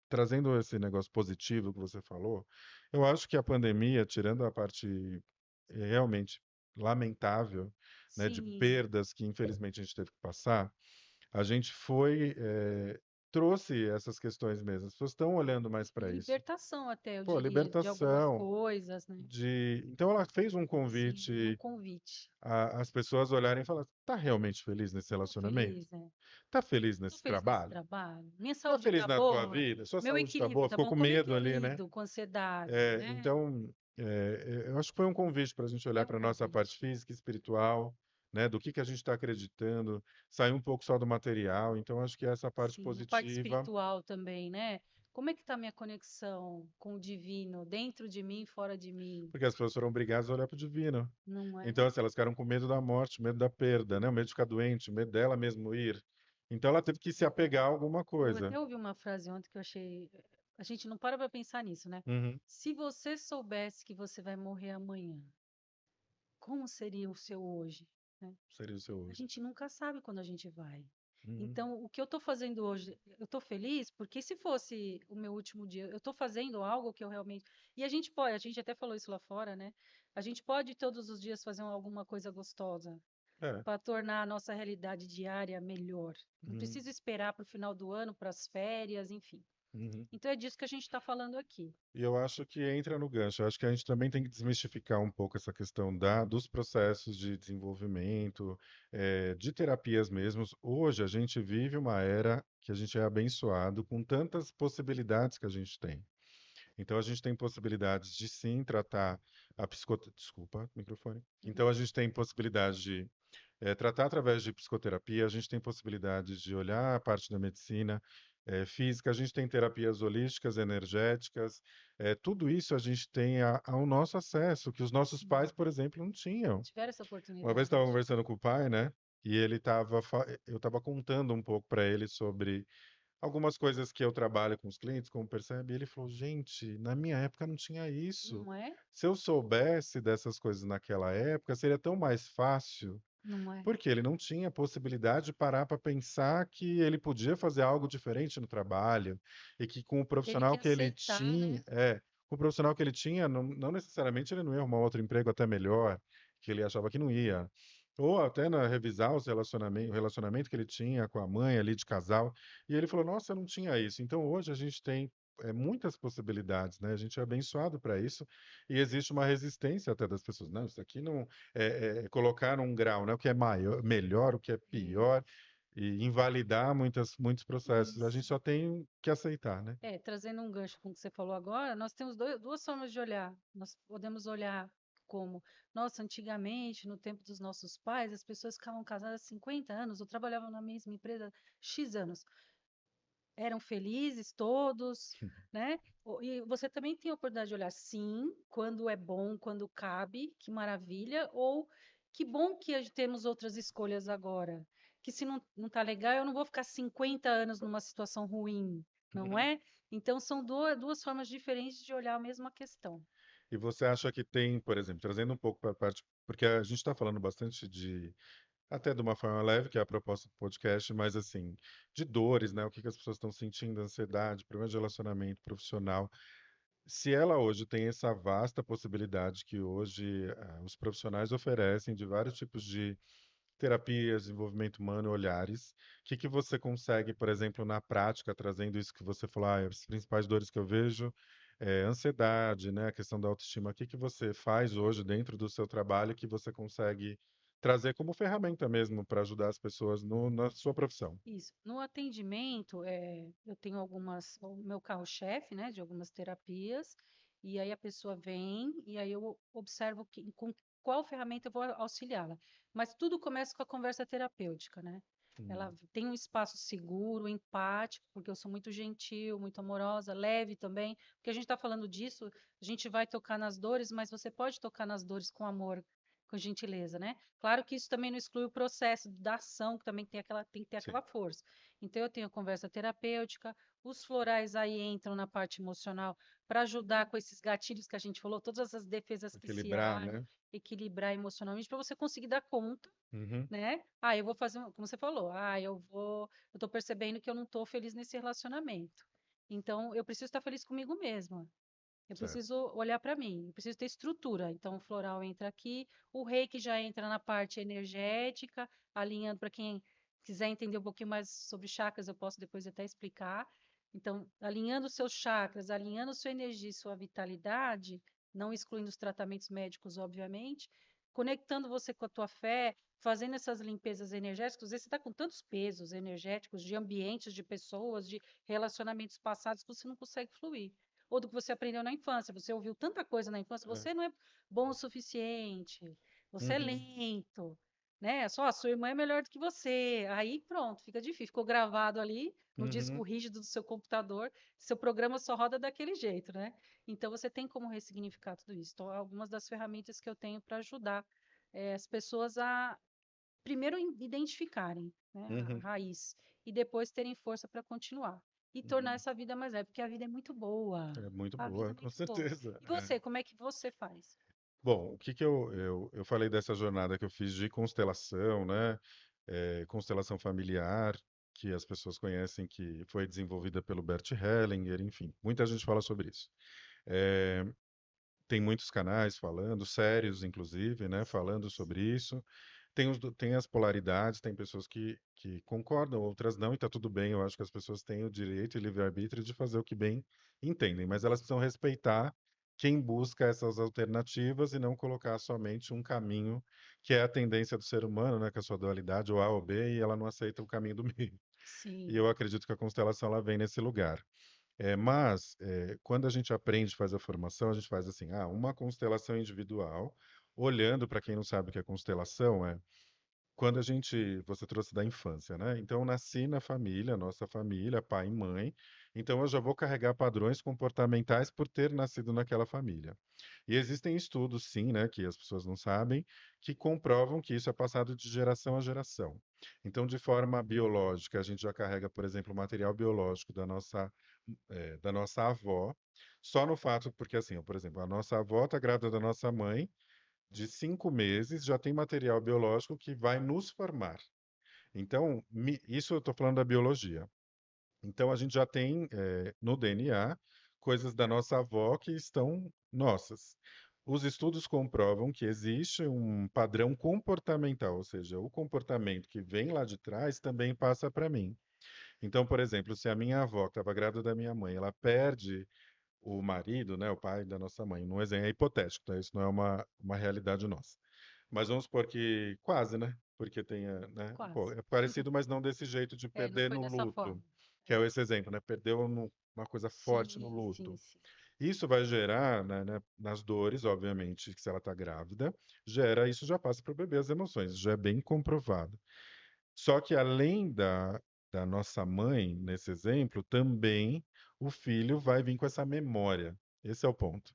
trazendo esse negócio positivo que você falou, eu acho que a pandemia, tirando a parte realmente lamentável, né, de Sim. perdas que infelizmente a gente teve que passar, a gente trouxe essas questões mesmo. As pessoas estão olhando mais De para isso. libertação até, eu Pô, diria, de algumas libertação, coisas, né? então ela fez um Sim, um convite convite. às pessoas olharem e falar: tá realmente feliz nesse Tô relacionamento? feliz, né? Tá feliz Tô nesse feliz nesse trabalho? trabalho. Minha Tá saúde feliz tá na tua boa. vida? Sua Meu saúde tá equilíbrio boa? tá Ficou bom. com Como é que medo eu ali, né? lido com ansiedade, né? Então, eu acho que foi um convite para a gente olhar É um para a nossa parte convite. física e espiritual, né? Do que a gente está acreditando, sair um pouco só do material. Então, acho que essa parte Sim, a parte positiva, espiritual também, né? Como é que está a minha conexão com o divino, dentro de mim e fora de mim? Porque as pessoas foram obrigadas a olhar para o divino. Não é? Então, assim, elas ficaram com medo da morte, medo da perda, né? O medo de ficar doente, o medo dela mesmo ir. Então, ela teve que se apegar a alguma Eu coisa. até ouvi uma frase ontem que eu achei. A gente não para pensar nisso, né? Uhum. Se você soubesse que você vai morrer amanhã, como seria o seu hoje? Né? Seria o seu A hoje. gente nunca sabe quando a gente vai. Uhum. Então, o que eu estou fazendo hoje, eu estou feliz porque se fosse o meu último dia, eu estou fazendo algo que eu realmente. E a gente pode, a gente até falou isso lá fora, né? A gente pode todos os dias fazer alguma coisa gostosa É. para tornar a nossa realidade diária melhor. Não Uhum. precisa esperar para o final do ano, para as férias, enfim. Uhum. Então é disso que a gente está falando aqui. E eu acho que entra no gancho. Eu acho que a gente também tem que desmistificar um pouco essa questão dos processos de desenvolvimento, de terapias mesmos. Hoje a gente vive uma era que a gente é abençoado com tantas possibilidades que a gente tem. Então a gente tem possibilidades de sim tratar a Desculpa, microfone. Uhum. Então a gente tem possibilidade de tratar através de psicoterapia, a gente tem possibilidades de olhar a parte da medicina física, a gente tem terapias holísticas, energéticas, tudo isso a gente tem ao nosso acesso, que os nossos Uhum. pais, por exemplo, não tinham. Tiveram essa Uma vez estava oportunidade. conversando com o pai, né? E eu estava contando um pouco para ele sobre algumas coisas que eu trabalho com os clientes, como percebe, e ele falou: gente, na minha época não tinha isso. Não é? Se eu soubesse dessas coisas naquela época, seria tão mais fácil. Não é? Porque ele não tinha possibilidade de parar para pensar que ele podia fazer algo diferente no trabalho e que com o Teve profissional que que ele aceitar, tinha, né? com o profissional que ele tinha, não necessariamente ele não ia arrumar outro emprego até melhor, que ele achava que não ia. Ou até revisar o relacionamento que ele tinha com a mãe ali de casal. E ele falou: Nossa, eu não tinha isso. Então hoje a gente tem muitas possibilidades, né? A gente é abençoado para isso e existe uma resistência até das pessoas. Não, isso aqui não colocar um grau, né? O que é maior, melhor, o que é É, pior, e invalidar muitos processos. A gente isso. só tem que aceitar, né? É, trazendo um gancho com o que você falou agora, nós temos duas formas de olhar. Nós podemos olhar como, nossa, antigamente, no tempo dos nossos pais, as pessoas ficavam casadas há 50 anos ou trabalhavam na mesma empresa X anos. Eram felizes todos, né? E você também tem a oportunidade de olhar, sim, quando é bom, quando cabe, que maravilha, ou que bom que temos outras escolhas agora. Que se não tá legal, eu não vou ficar 50 anos numa situação ruim, não Uhum. é? Então são duas formas diferentes de olhar a mesma questão. E você acha que tem, por exemplo, trazendo um pouco para a parte, porque a gente está falando bastante até de uma forma leve, que é a proposta do podcast, mas assim, de dores, né? O que que as pessoas estão sentindo, ansiedade, problemas de relacionamento profissional. Se ela hoje tem essa vasta possibilidade que hoje os profissionais oferecem de vários tipos de terapias, desenvolvimento humano, olhares, o que que você consegue, por exemplo, na prática, trazendo isso que você falou, as principais dores que eu vejo ansiedade, né, a questão da autoestima, o que que você faz hoje dentro do seu trabalho que você consegue trazer como ferramenta mesmo para ajudar as pessoas na sua profissão? Isso. No atendimento, eu tenho o meu carro-chefe, né, de algumas terapias, e aí a pessoa vem, e aí eu observo com qual ferramenta eu vou auxiliá-la. Mas tudo começa com a conversa terapêutica, né? Hum. Ela tem um espaço seguro, empático, porque eu sou muito gentil, muito amorosa, leve também, porque a gente está falando disso, a gente vai tocar nas dores, mas você pode tocar nas dores com amor, com gentileza, né? Claro que isso também não exclui o processo da ação, que também tem que ter Sim, aquela força. Então, eu tenho a conversa terapêutica, os florais aí entram na parte emocional para ajudar com esses gatilhos que a gente falou, todas as defesas que se equilibrar, abrem, né? equilibrar emocionalmente, para você conseguir dar conta, Uhum, né? Ah, eu vou fazer, como você falou, eu tô percebendo que eu não tô feliz nesse relacionamento. Então, eu preciso estar feliz comigo mesma. Eu certo. preciso olhar para mim, eu preciso ter estrutura. Então, o floral entra aqui, o reiki já entra na parte energética, alinhando para quem quiser entender um pouquinho mais sobre chakras, eu posso depois até explicar. Então, alinhando os seus chakras, alinhando sua energia e sua vitalidade, não excluindo os tratamentos médicos, obviamente, conectando você com a tua fé, fazendo essas limpezas energéticas. Às vezes você está com tantos pesos energéticos de ambientes, de pessoas, de relacionamentos passados que você não consegue fluir ou do que você aprendeu na infância. Você ouviu tanta coisa na infância, É. você não é bom o suficiente, você é Uhum. lento, né? Só, a sua irmã é melhor do que você. Aí pronto, fica difícil. Ficou gravado ali no disco Uhum, rígido do seu computador, seu programa só roda daquele jeito, né? Então você tem como ressignificar tudo isso. Então, algumas das ferramentas que eu tenho para ajudar as pessoas a primeiro identificarem, né, a uhum. raiz e depois terem força para continuar e tornar Uhum. essa vida mais leve, porque a vida é muito boa. É muito A vida boa, é com muito boa. certeza. E É. você, como é que você faz? Bom, o que que eu falei dessa jornada que eu fiz de constelação, né? Constelação familiar, que as pessoas conhecem, que foi desenvolvida pelo Bert Hellinger, enfim, muita gente fala sobre isso. É, tem muitos canais falando, sérios inclusive, né? Sim, Falando sobre sim, isso. Tem as polaridades, tem pessoas que concordam, outras não, e está tudo bem. Eu acho que as pessoas têm o direito e livre-arbítrio de fazer o que bem entendem, mas elas precisam respeitar quem busca essas alternativas e não colocar somente um caminho que é a tendência do ser humano, né, com a sua dualidade, ou A ou B, e ela não aceita o caminho do meio. E sim, eu acredito que a constelação ela vem nesse lugar. Quando a gente aprende, faz a formação, a gente faz assim, uma constelação individual, olhando para quem não sabe o que é constelação, quando você trouxe da infância, né? Então, eu nasci na família, nossa família, pai e mãe. Então, eu já vou carregar padrões comportamentais por ter nascido naquela família. E existem estudos, sim, né, que as pessoas não sabem, que comprovam que isso é passado de geração a geração. Então, de forma biológica, a gente já carrega, por exemplo, o material biológico da nossa avó, só no fato, porque assim, ó, por exemplo, a nossa avó está grávida da nossa mãe, de 5 meses já tem material biológico que vai nos formar. Então, isso eu estou falando da biologia. Então, a gente já tem no DNA coisas da nossa avó que estão nossas. Os estudos comprovam que existe um padrão comportamental, ou seja, o comportamento que vem lá de trás também passa para mim. Então, por exemplo, se a minha avó, que estava grávida da minha mãe, ela perde o marido, né, o pai da nossa mãe, num exemplo, é hipotético, tá? Isso não é uma realidade nossa. Mas vamos supor que quase, né? Porque tem, né? Pô, quase. é parecido, mas não desse jeito de É, não perder foi no dessa luto, forma. que é esse exemplo, né? Perdeu uma coisa forte no Sim, sim, luto. sim. Isso vai gerar, né, nas dores, obviamente, que se ela está grávida, gera, isso já passa para o bebê as emoções, isso já é bem comprovado. Só que além da nossa mãe, nesse exemplo, também o filho vai vir com essa memória. Esse é o ponto.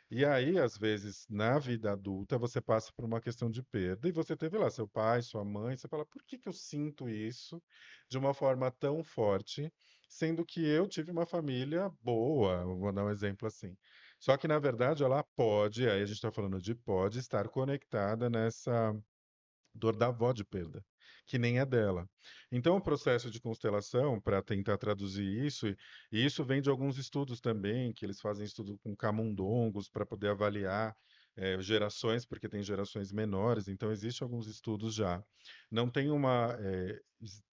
E aí, às vezes, na vida adulta, você passa por uma questão de perda e você teve lá seu pai, sua mãe, você fala, por que que eu sinto isso de uma forma tão forte, sendo que eu tive uma família boa, vou dar um exemplo assim. Só que, na verdade, ela pode, aí a gente está falando de pode estar conectada nessa dor da avó de perda, que nem é dela. Então, o processo de constelação, para tentar traduzir isso, e isso vem de alguns estudos também, que eles fazem estudo com camundongos para poder avaliar gerações, porque tem gerações menores, então existem alguns estudos já. Não tem uma.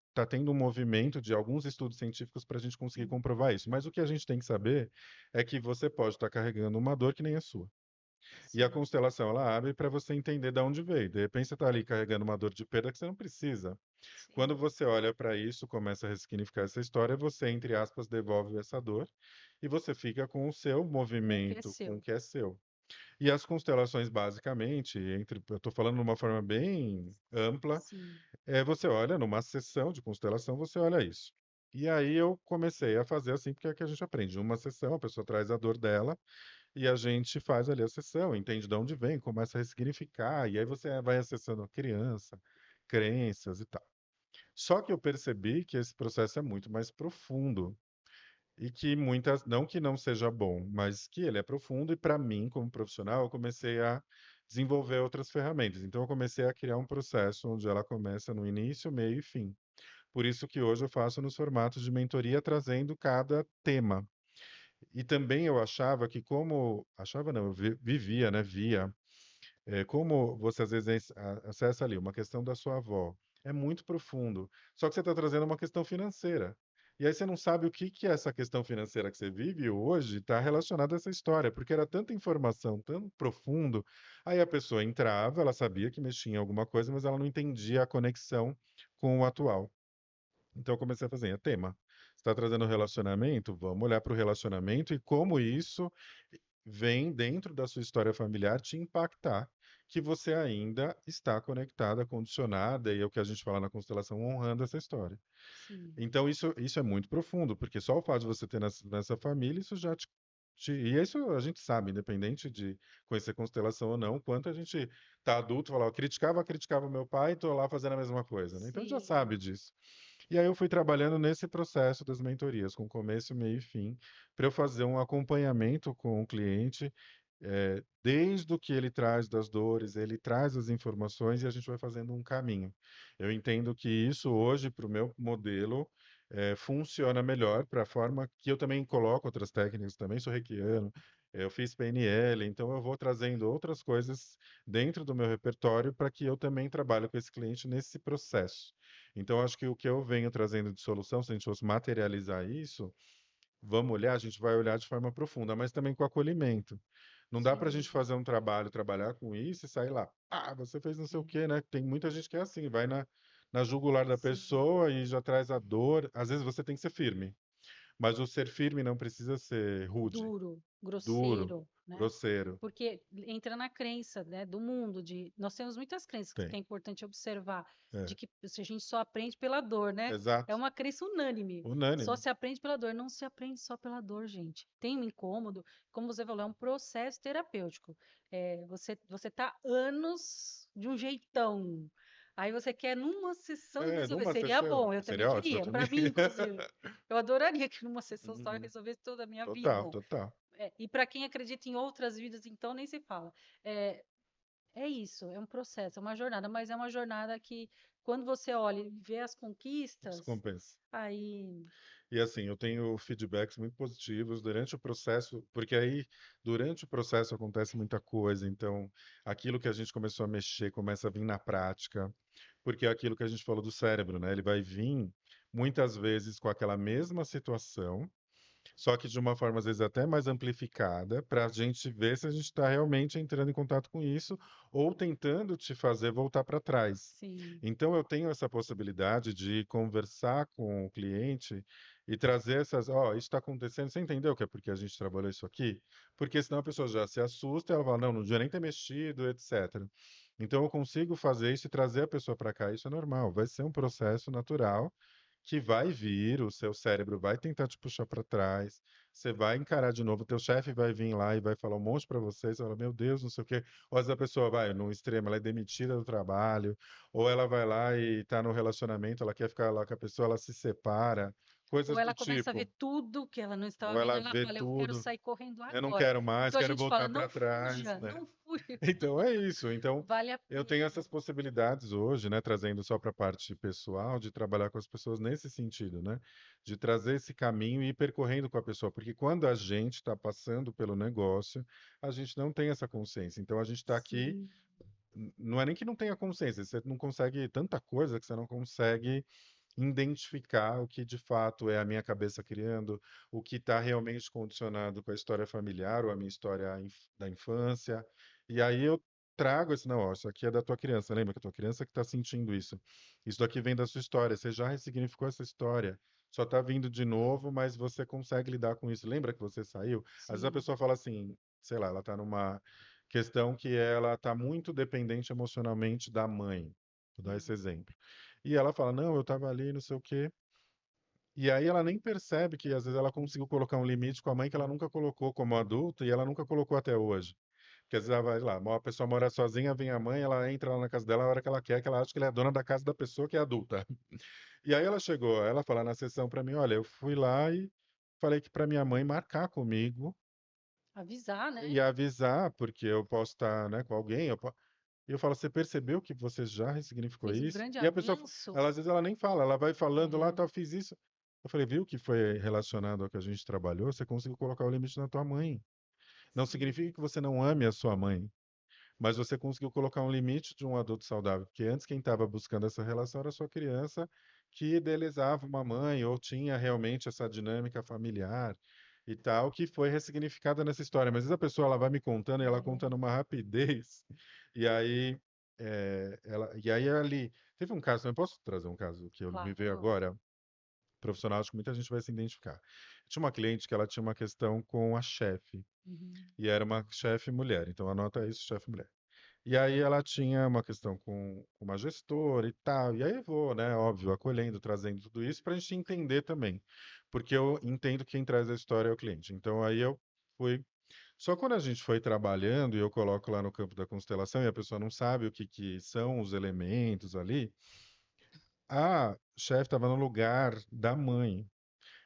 Está tendo um movimento de alguns estudos científicos para a gente conseguir Sim, comprovar isso. Mas o que a gente tem que saber é que você pode estar carregando uma dor que nem a sua. E a sim, constelação, ela abre para você entender de onde veio. De repente, você está ali carregando uma dor de perda que você não precisa. Quando sim. você olha para isso, começa a ressignificar essa história, você, entre aspas, devolve essa dor e você fica com o seu Com o que é movimento, com o seu. que é seu. E as constelações, basicamente, eu estou falando de uma forma bem ampla, Sim, você olha numa sessão de constelação, você olha isso. E aí eu comecei a fazer assim, porque é que a gente aprende. Uma sessão, a pessoa traz a dor dela, e a gente faz ali a sessão, entende de onde vem, começa a ressignificar, e aí você vai acessando a criança, crenças e tal. Só que eu percebi que esse processo é muito mais profundo e que muitas, não que não seja bom, mas que ele é profundo e para mim, como profissional, eu comecei a desenvolver outras ferramentas. Então eu comecei a criar um processo onde ela começa no início, meio e fim. Por isso que hoje eu faço nos formatos de mentoria, trazendo cada tema. E também eu achava que como, achava não, eu vivia, né, via, como você às vezes acessa ali uma questão da sua avó, é muito profundo, só que você está trazendo uma questão financeira. E aí você não sabe o que que é essa questão financeira que você vive hoje está relacionada a essa história, porque era tanta informação, tão profundo, aí a pessoa entrava, ela sabia que mexia em alguma coisa, mas ela não entendia a conexão com o atual. Então eu comecei a fazer, tema. Você está trazendo relacionamento? Vamos olhar para o relacionamento e como isso vem dentro da sua história familiar te impactar. que você ainda está conectada, condicionada, e é o que a gente fala na constelação, honrando essa história. Sim, Então, isso é muito profundo, porque só o fato de você ter nessa família, isso já e isso a gente sabe, independente de conhecer constelação ou não, quanto a gente tá adulto, fala, criticava meu pai, tô lá fazendo a mesma coisa, né? Então, já sim, sabe disso. E aí eu fui trabalhando nesse processo das mentorias, com começo, meio e fim, para eu fazer um acompanhamento com o cliente, desde o que ele traz das dores, ele traz as informações e a gente vai fazendo um caminho. Eu entendo que isso hoje, para o meu modelo, funciona melhor para a forma que eu também coloco outras técnicas, também sou reikiano, eu fiz PNL, então eu vou trazendo outras coisas dentro do meu repertório para que eu também trabalhe com esse cliente nesse processo. Então, acho que o que eu venho trazendo de solução, se a gente fosse materializar isso, vamos olhar, a gente vai olhar de forma profunda, mas também com acolhimento. Não dá para a gente sim, fazer um trabalho, trabalhar com isso e sair lá, você fez não sei o é, quê, né? Tem muita gente que é assim, vai na jugular da sim. pessoa e já traz a dor. Às vezes você tem que ser firme, mas o ser firme não precisa ser rude, Duro, duro, grosseiro, né? grosseiro. Porque entra na crença, né, do mundo de nós temos muitas crenças que Tem. é importante observar, de É, que se a gente só aprende pela dor, né? É exato. uma crença unânime. Só Unânime. se aprende pela dor, não se aprende só pela dor, gente. Tem um incômodo, como você falou, é um processo terapêutico. Você tá anos de um jeitão. Aí você quer numa sessão resolver. Numa Seria sessão. bom, eu também Seria ótimo, eu queria. também. Para mim, inclusive. Eu adoraria que numa sessão só eu Uhum. resolvesse toda a minha Total, vida. total. E para quem acredita em outras vidas, então nem se fala. É, é isso, é um processo, é uma jornada, mas é uma jornada que, quando você olha e vê as Isso conquistas, compensa. aí. E assim, eu tenho feedbacks muito positivos durante o processo, porque aí, durante o processo, acontece muita coisa. Então, aquilo que a gente começou a mexer começa a vir na prática, porque é aquilo que a gente falou do cérebro, né? Ele vai vir muitas vezes com aquela mesma situação, só que de uma forma, às vezes, até mais amplificada, para a gente ver se a gente está realmente entrando em contato com isso ou tentando te fazer voltar para trás. Sim, Então, eu tenho essa possibilidade de conversar com o cliente e trazer essas, ó, isso está acontecendo, você entendeu que é porque a gente trabalhou isso aqui? Porque senão a pessoa já se assusta e ela fala, não, não devia nem ter mexido, etc. Então, eu consigo fazer isso e trazer a pessoa para cá, isso é normal, vai ser um processo natural que vai vir, o seu cérebro vai tentar te puxar para trás, você vai encarar de novo, o teu chefe vai vir lá e vai falar um monte para você, você fala, meu Deus, não sei o quê. Ou às vezes a pessoa vai, no extremo, ela é demitida do trabalho, ou ela vai lá e está no relacionamento, ela quer ficar lá com a pessoa, ela se separa, ou coisas do ela começa a ver tipo. tudo que ela não estava Ou vendo, ela ela vê fala, eu quero tudo, sair correndo eu não agora. quero mais, Então a quero gente fala, voltar não para trás, fuja, né? não fuja, Então é isso. Então vale a eu tenho pena. essas possibilidades hoje, né, trazendo só para a parte pessoal, de trabalhar com as pessoas nesse sentido, né, de trazer esse caminho e ir percorrendo com a pessoa, porque quando a gente está passando pelo negócio, a gente não tem essa consciência. Então a gente está aqui, Sim, não é nem que não tenha consciência, você não consegue tanta coisa que você não consegue identificar o que de fato é a minha cabeça criando, o que está realmente condicionado com a história familiar ou a minha história da infância. E aí eu trago esse, não, ó, isso aqui é da tua criança, lembra que a tua criança que está sentindo isso. Isso daqui vem da sua história, você já ressignificou essa história. Só está vindo de novo, mas você consegue lidar com isso. Lembra que você saiu? Às vezes a sim. pessoa fala assim, sei lá, ela está numa questão que ela está muito dependente emocionalmente da mãe. Vou dar esse Hum. exemplo. E ela fala, não, eu estava ali, não sei o quê. E aí ela nem percebe que às vezes ela conseguiu colocar um limite com a mãe que ela nunca colocou como adulta e ela nunca colocou até hoje. Porque às vezes ela vai lá, uma pessoa mora sozinha, vem a mãe, ela entra lá na casa dela a hora que ela quer, que ela acha que ela é dona da casa da pessoa que é adulta. E aí ela chegou, ela fala na sessão para mim, olha, eu fui lá e falei que para minha mãe marcar comigo Avisar, e né? avisar, porque eu posso estar, né, com alguém, e eu falo, você percebeu que você já ressignificou Fez um isso? grande E a pessoa, avanço. ela às vezes ela nem fala, ela vai falando lá, É, tá, eu fiz isso. Eu falei, viu que foi relacionado ao que a gente trabalhou? Você conseguiu colocar o limite na tua mãe. Não sim, significa que você não ame a sua mãe, mas você conseguiu colocar um limite de um adulto saudável. Porque antes quem estava buscando essa relação era a sua criança que idealizava uma mãe ou tinha realmente essa dinâmica familiar e tal, que foi ressignificada nessa história. Mas às vezes a pessoa ela vai me contando e ela conta é, numa rapidez, e aí e aí ali teve um caso, eu posso trazer um caso que eu me veio claro. agora, profissional, acho que muita gente vai se identificar. Tinha uma cliente que ela tinha uma questão com a chefe, Uhum. e era uma chefe mulher, então anota isso, chefe mulher. E aí ela tinha uma questão com uma gestora e tal. E aí eu vou, né, óbvio, acolhendo, trazendo tudo isso para a gente entender também. Porque eu entendo que quem traz a história é o cliente. Então aí eu fui. Só quando a gente foi trabalhando e eu coloco lá no campo da constelação e a pessoa não sabe o que, que são os elementos ali, a chefe estava no lugar da mãe.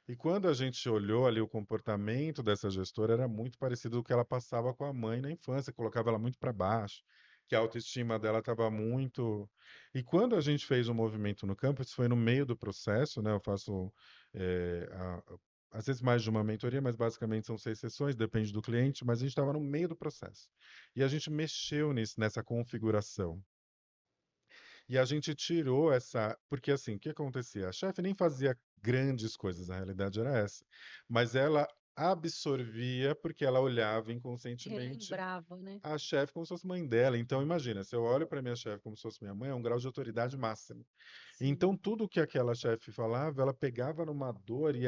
E quando a gente olhou ali o comportamento dessa gestora, era muito parecido com o que ela passava com a mãe na infância, colocava ela muito para baixo, que a autoestima dela estava muito. E quando a gente fez um movimento no campo, isso foi no meio do processo, né? Eu faço às vezes mais de uma mentoria, mas basicamente são 6 sessões, depende do cliente, mas a gente estava no meio do processo. E a gente mexeu nessa configuração. E a gente tirou essa. Porque assim, o que acontecia? A chefe nem fazia grandes coisas, a realidade era essa. Mas ela absorvia porque ela olhava inconscientemente Relembrava, né? a chefe como se fosse mãe dela. Então, imagina, se eu olho para minha chefe como se fosse minha mãe, é um grau de autoridade máximo. Então, Sim. tudo que aquela chefe falava, ela pegava numa dor e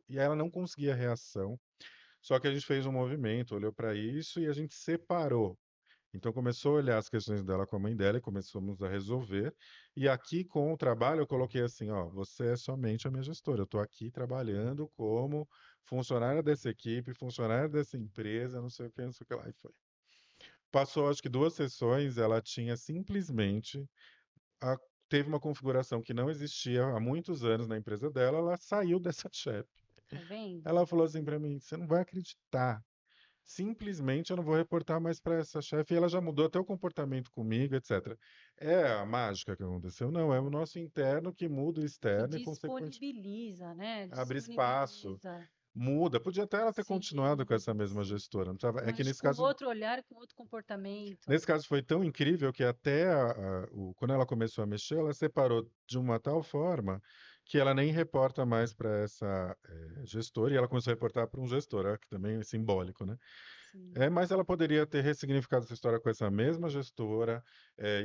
e ela não conseguia reação. Só que a gente fez um movimento, olhou para isso e a gente separou. Então começou a olhar as questões dela com a mãe dela e começamos a resolver. E aqui com o trabalho eu coloquei assim, ó, você é somente a minha gestora. Eu estou aqui trabalhando como funcionária dessa equipe, funcionária dessa empresa, não sei o que, não sei o que lá. E foi. Passou acho que 2 sessões, ela tinha simplesmente a- teve uma configuração que não existia há muitos anos na empresa dela, ela saiu dessa chefe. Tá vendo? Ela falou assim para mim, você não vai acreditar. Simplesmente eu não vou reportar mais para essa chefe e ela já mudou até o comportamento comigo, etc. É a mágica que aconteceu? Não, é o nosso interno que muda o Que externo e, consequentemente, disponibiliza, né? abre espaço, Disponibiliza. muda. Podia até ela ter Sim, continuado com essa mesma sim. gestora, não precisava. É que Mas com outro olhar, com outro comportamento. nesse caso foi tão incrível que até quando ela começou a mexer, ela separou de uma tal forma que ela nem reporta mais para essa gestora e ela começou a reportar para um gestor, ó, que também é simbólico, né? Sim. Mas ela poderia ter ressignificado essa história com essa mesma gestora,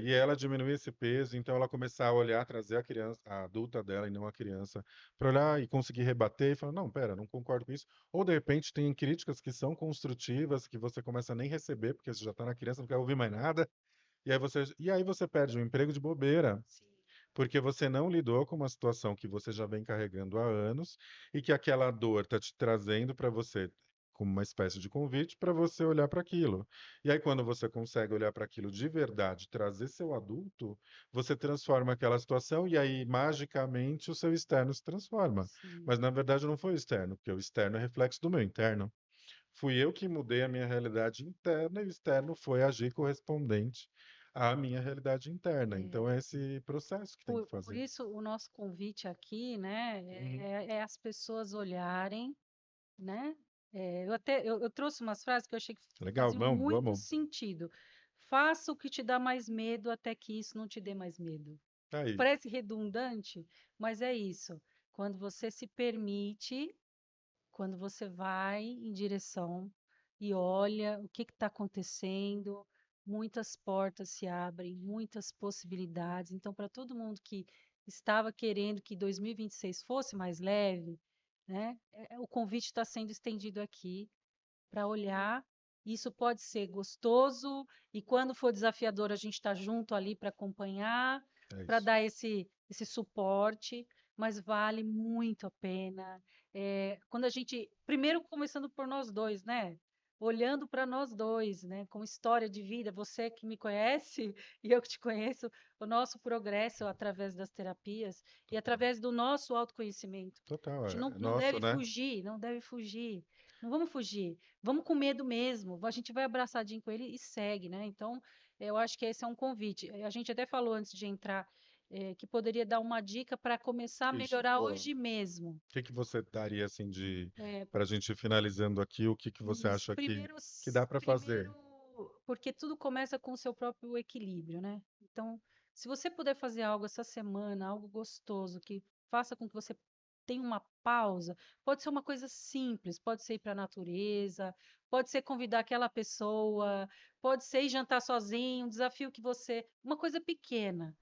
e ela diminuir esse peso, então ela começar a olhar, trazer a criança, a adulta dela e não a criança, para olhar e conseguir rebater e falar, não, pera, não concordo com isso. Ou de repente tem críticas que são construtivas, que você começa a nem receber, porque você já está na criança, não quer ouvir mais nada, e aí você perde o emprego de bobeira. Sim. Porque você não lidou com uma situação que você já vem carregando há anos e que aquela dor está te trazendo para você como uma espécie de convite para você olhar para aquilo. E aí, quando você consegue olhar para aquilo de verdade, trazer seu adulto, você transforma aquela situação e aí, magicamente, o seu externo se transforma. Sim. Mas, na verdade, não foi o externo, porque o externo é reflexo do meu interno. Fui eu que mudei a minha realidade interna e o externo foi agir correspondente à minha realidade interna. É. Então é esse processo que tem que Por fazer. isso, o nosso convite aqui, né, Uhum. é as pessoas olharem, né? Eu trouxe umas frases que eu achei que Legal, faziam vamos, muito vamos. sentido. Faça o que te dá mais medo até que isso não te dê mais medo. Aí, Parece redundante, mas é isso. Quando você se permite, quando você vai em direção e olha o que está acontecendo, muitas portas se abrem, muitas possibilidades. Então, para todo mundo que estava querendo que 2026 fosse mais leve, né, o convite está sendo estendido aqui para olhar. Isso pode ser gostoso, e quando for desafiador, a gente está junto ali para acompanhar, é para isso. dar esse suporte, mas vale muito a pena. Quando a gente, primeiro começando por nós dois, né? Olhando para nós dois, né? Com história de vida, você que me conhece e eu que te conheço, o nosso progresso através das terapias e Total. através do nosso autoconhecimento. Total, A gente é não nosso, deve né? fugir, não deve fugir. Não vamos fugir. Vamos com medo mesmo. A gente vai abraçadinho com ele e segue, né? Então, eu acho que esse é um convite. A gente até falou antes de entrar, que poderia dar uma dica para começar a Isso, melhorar boa. O hoje mesmo. que que você daria assim de É, para a gente ir finalizando aqui, o que que você isso. acha que dá para fazer? Porque tudo começa com o seu próprio equilíbrio, né? Então, se você puder fazer algo essa semana, algo gostoso, que faça com que você tenha uma pausa, pode ser uma coisa simples, pode ser ir para a natureza, pode ser convidar aquela pessoa, pode ser ir jantar sozinho, um desafio que você, uma coisa pequena,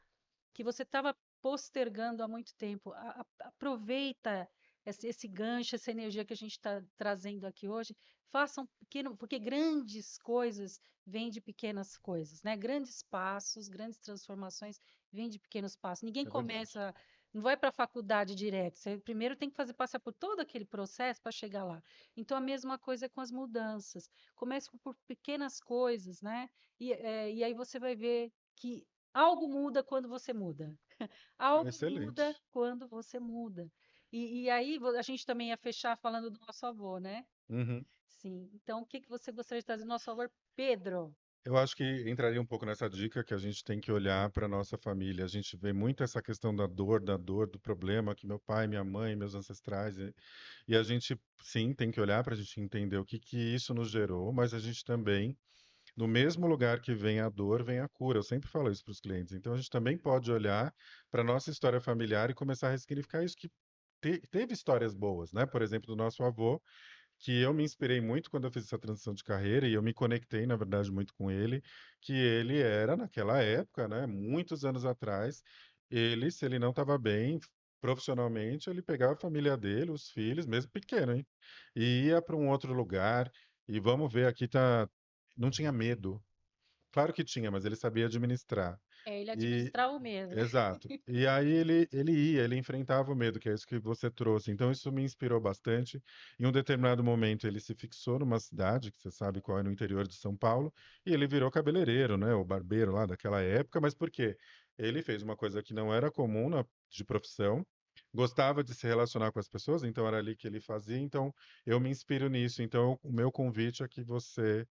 que você estava postergando há muito tempo. Aproveita esse gancho, essa energia que a gente está trazendo aqui hoje, façam pequeno, porque grandes coisas vêm de pequenas coisas, né? Grandes passos, grandes transformações vêm de pequenos passos. Ninguém É verdade. começa, não vai para a faculdade direto. Você primeiro tem que fazer passar por todo aquele processo para chegar lá. Então a mesma coisa é com as mudanças. Comece por pequenas coisas, né? E aí você vai ver que algo muda quando você muda. Algo muda Excelente. quando você muda. E aí a gente também ia fechar falando do nosso avô, né? Uhum. Sim. Então, o que que você gostaria de trazer do nosso avô, Pedro? Eu acho que entraria um pouco nessa dica que a gente tem que olhar para nossa família. A gente vê muito essa questão da dor, do problema que meu pai, minha mãe, meus ancestrais, e a gente sim tem que olhar para a gente entender o que que isso nos gerou, mas a gente também, no mesmo lugar que vem a dor, vem a cura. Eu sempre falo isso para os clientes. Então a gente também pode olhar para nossa história familiar e começar a ressignificar isso que teve histórias boas, né? Por exemplo, do nosso avô, que eu me inspirei muito quando eu fiz essa transição de carreira e eu me conectei, na verdade, muito com ele, que ele era, naquela época, né, muitos anos atrás, ele, se ele não estava bem profissionalmente, ele pegava a família dele, os filhos, mesmo pequeno, hein, e ia para um outro lugar, e vamos ver, aqui tá, não tinha medo. Claro que tinha, mas ele sabia administrar. É, ele E administrar o medo. exato. E aí ele ia, ele enfrentava o medo, que é isso que você trouxe. Então isso me inspirou bastante. Em um determinado momento ele se fixou numa cidade, que você sabe qual é, no interior de São Paulo, e ele virou cabeleireiro, né, o barbeiro lá daquela época, mas por quê? Ele fez uma coisa que não era comum de profissão, gostava de se relacionar com as pessoas, então era ali que ele fazia, então eu me inspiro nisso. Então o meu convite é que você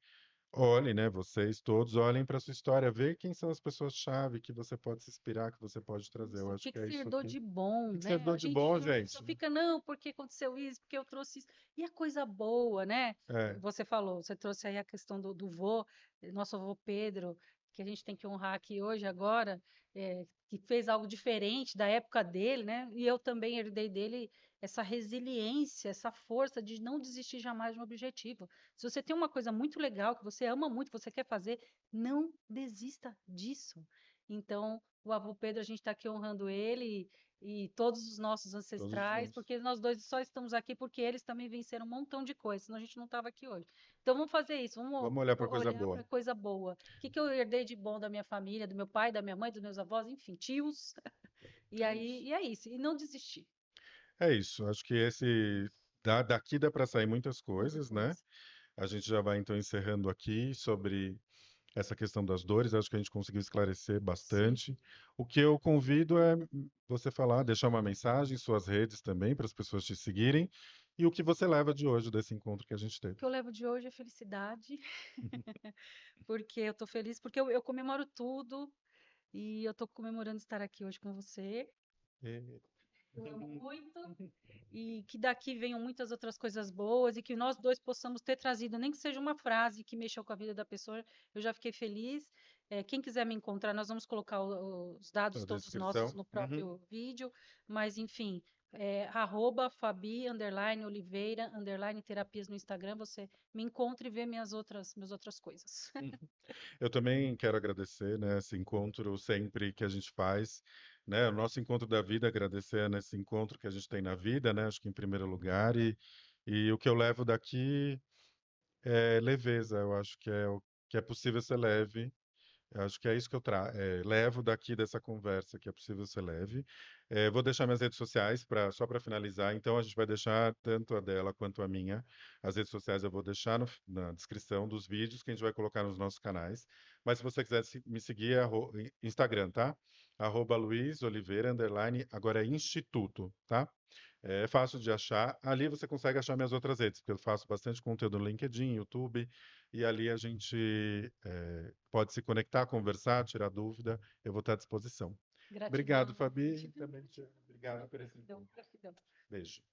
olhem, né? Vocês todos olhem para sua história, vê quem são as pessoas-chave que você pode se inspirar, que você pode trazer. Eu Isso, o acho que que que é você isso herdou que. O de bom, que que você né? herdou A de gente bom, só gente? fica, não, porque aconteceu isso, porque eu trouxe isso. E a coisa boa, né? É, Você falou, você trouxe aí a questão do vô, nosso avô Pedro, que a gente tem que honrar aqui hoje, agora, que fez algo diferente da época dele, né? E eu também herdei dele essa resiliência, essa força de não desistir jamais de um objetivo. Se você tem uma coisa muito legal, que você ama muito, que você quer fazer, não desista disso. Então, o avô Pedro, a gente está aqui honrando ele e todos os nossos todos os ancestrais, nossos. porque nós dois só estamos aqui porque eles também venceram um montão de coisas, senão a gente não estava aqui hoje. Então vamos fazer isso, vamos Vamos olhar para coisa olhar boa. para coisa boa. O que que eu herdei de bom da minha família, do meu pai, da minha mãe, dos meus avós, enfim, tios. E É aí, isso. e é isso, e não desistir. É isso. Acho que esse daqui dá para sair muitas Muita coisas, né? coisa. A gente já vai então encerrando aqui sobre essa questão das dores. Acho que a gente conseguiu esclarecer Sim. bastante. O que eu convido é você falar, deixar uma mensagem em suas redes também, para as pessoas te seguirem. E o que você leva de hoje desse encontro que a gente O teve. que eu levo de hoje é felicidade, porque eu estou feliz, porque eu comemoro tudo e eu estou comemorando estar aqui hoje com você. E- Eu amo muito e que daqui venham muitas outras coisas boas e que nós dois possamos ter trazido, nem que seja uma frase que mexeu com a vida da pessoa, eu já fiquei feliz. Quem quiser me encontrar, nós vamos colocar os dados A todos nossos descrição. no Uhum. próprio vídeo, mas enfim, Fabi, Oliveira, terapias no Instagram, você me encontra e vê minhas outras coisas. Eu também quero agradecer, né, esse encontro sempre que a gente faz, né, o nosso encontro da vida, agradecer nesse encontro que a gente tem na vida, né, acho que em primeiro lugar, e o que eu levo daqui é leveza, eu acho que é o que é possível ser leve. Eu acho que é isso que eu levo daqui dessa conversa, que é possível ser leve. Vou deixar minhas redes sociais só para finalizar. Então, a gente vai deixar tanto a dela quanto a minha. As redes sociais eu vou deixar na descrição dos vídeos que a gente vai colocar nos nossos canais. Mas se você quiser me seguir, é Instagram, tá? @Luiz Oliveira, _ agora é Instituto, tá? É fácil de achar. Ali você consegue achar minhas outras redes, porque eu faço bastante conteúdo no LinkedIn, YouTube, e ali a gente pode se conectar, conversar, tirar dúvida. Eu vou estar à disposição. Obrigado, Gratidão, Fabi. gratidão, Também obrigado por esse gratidão, encontro. gratidão. Beijo.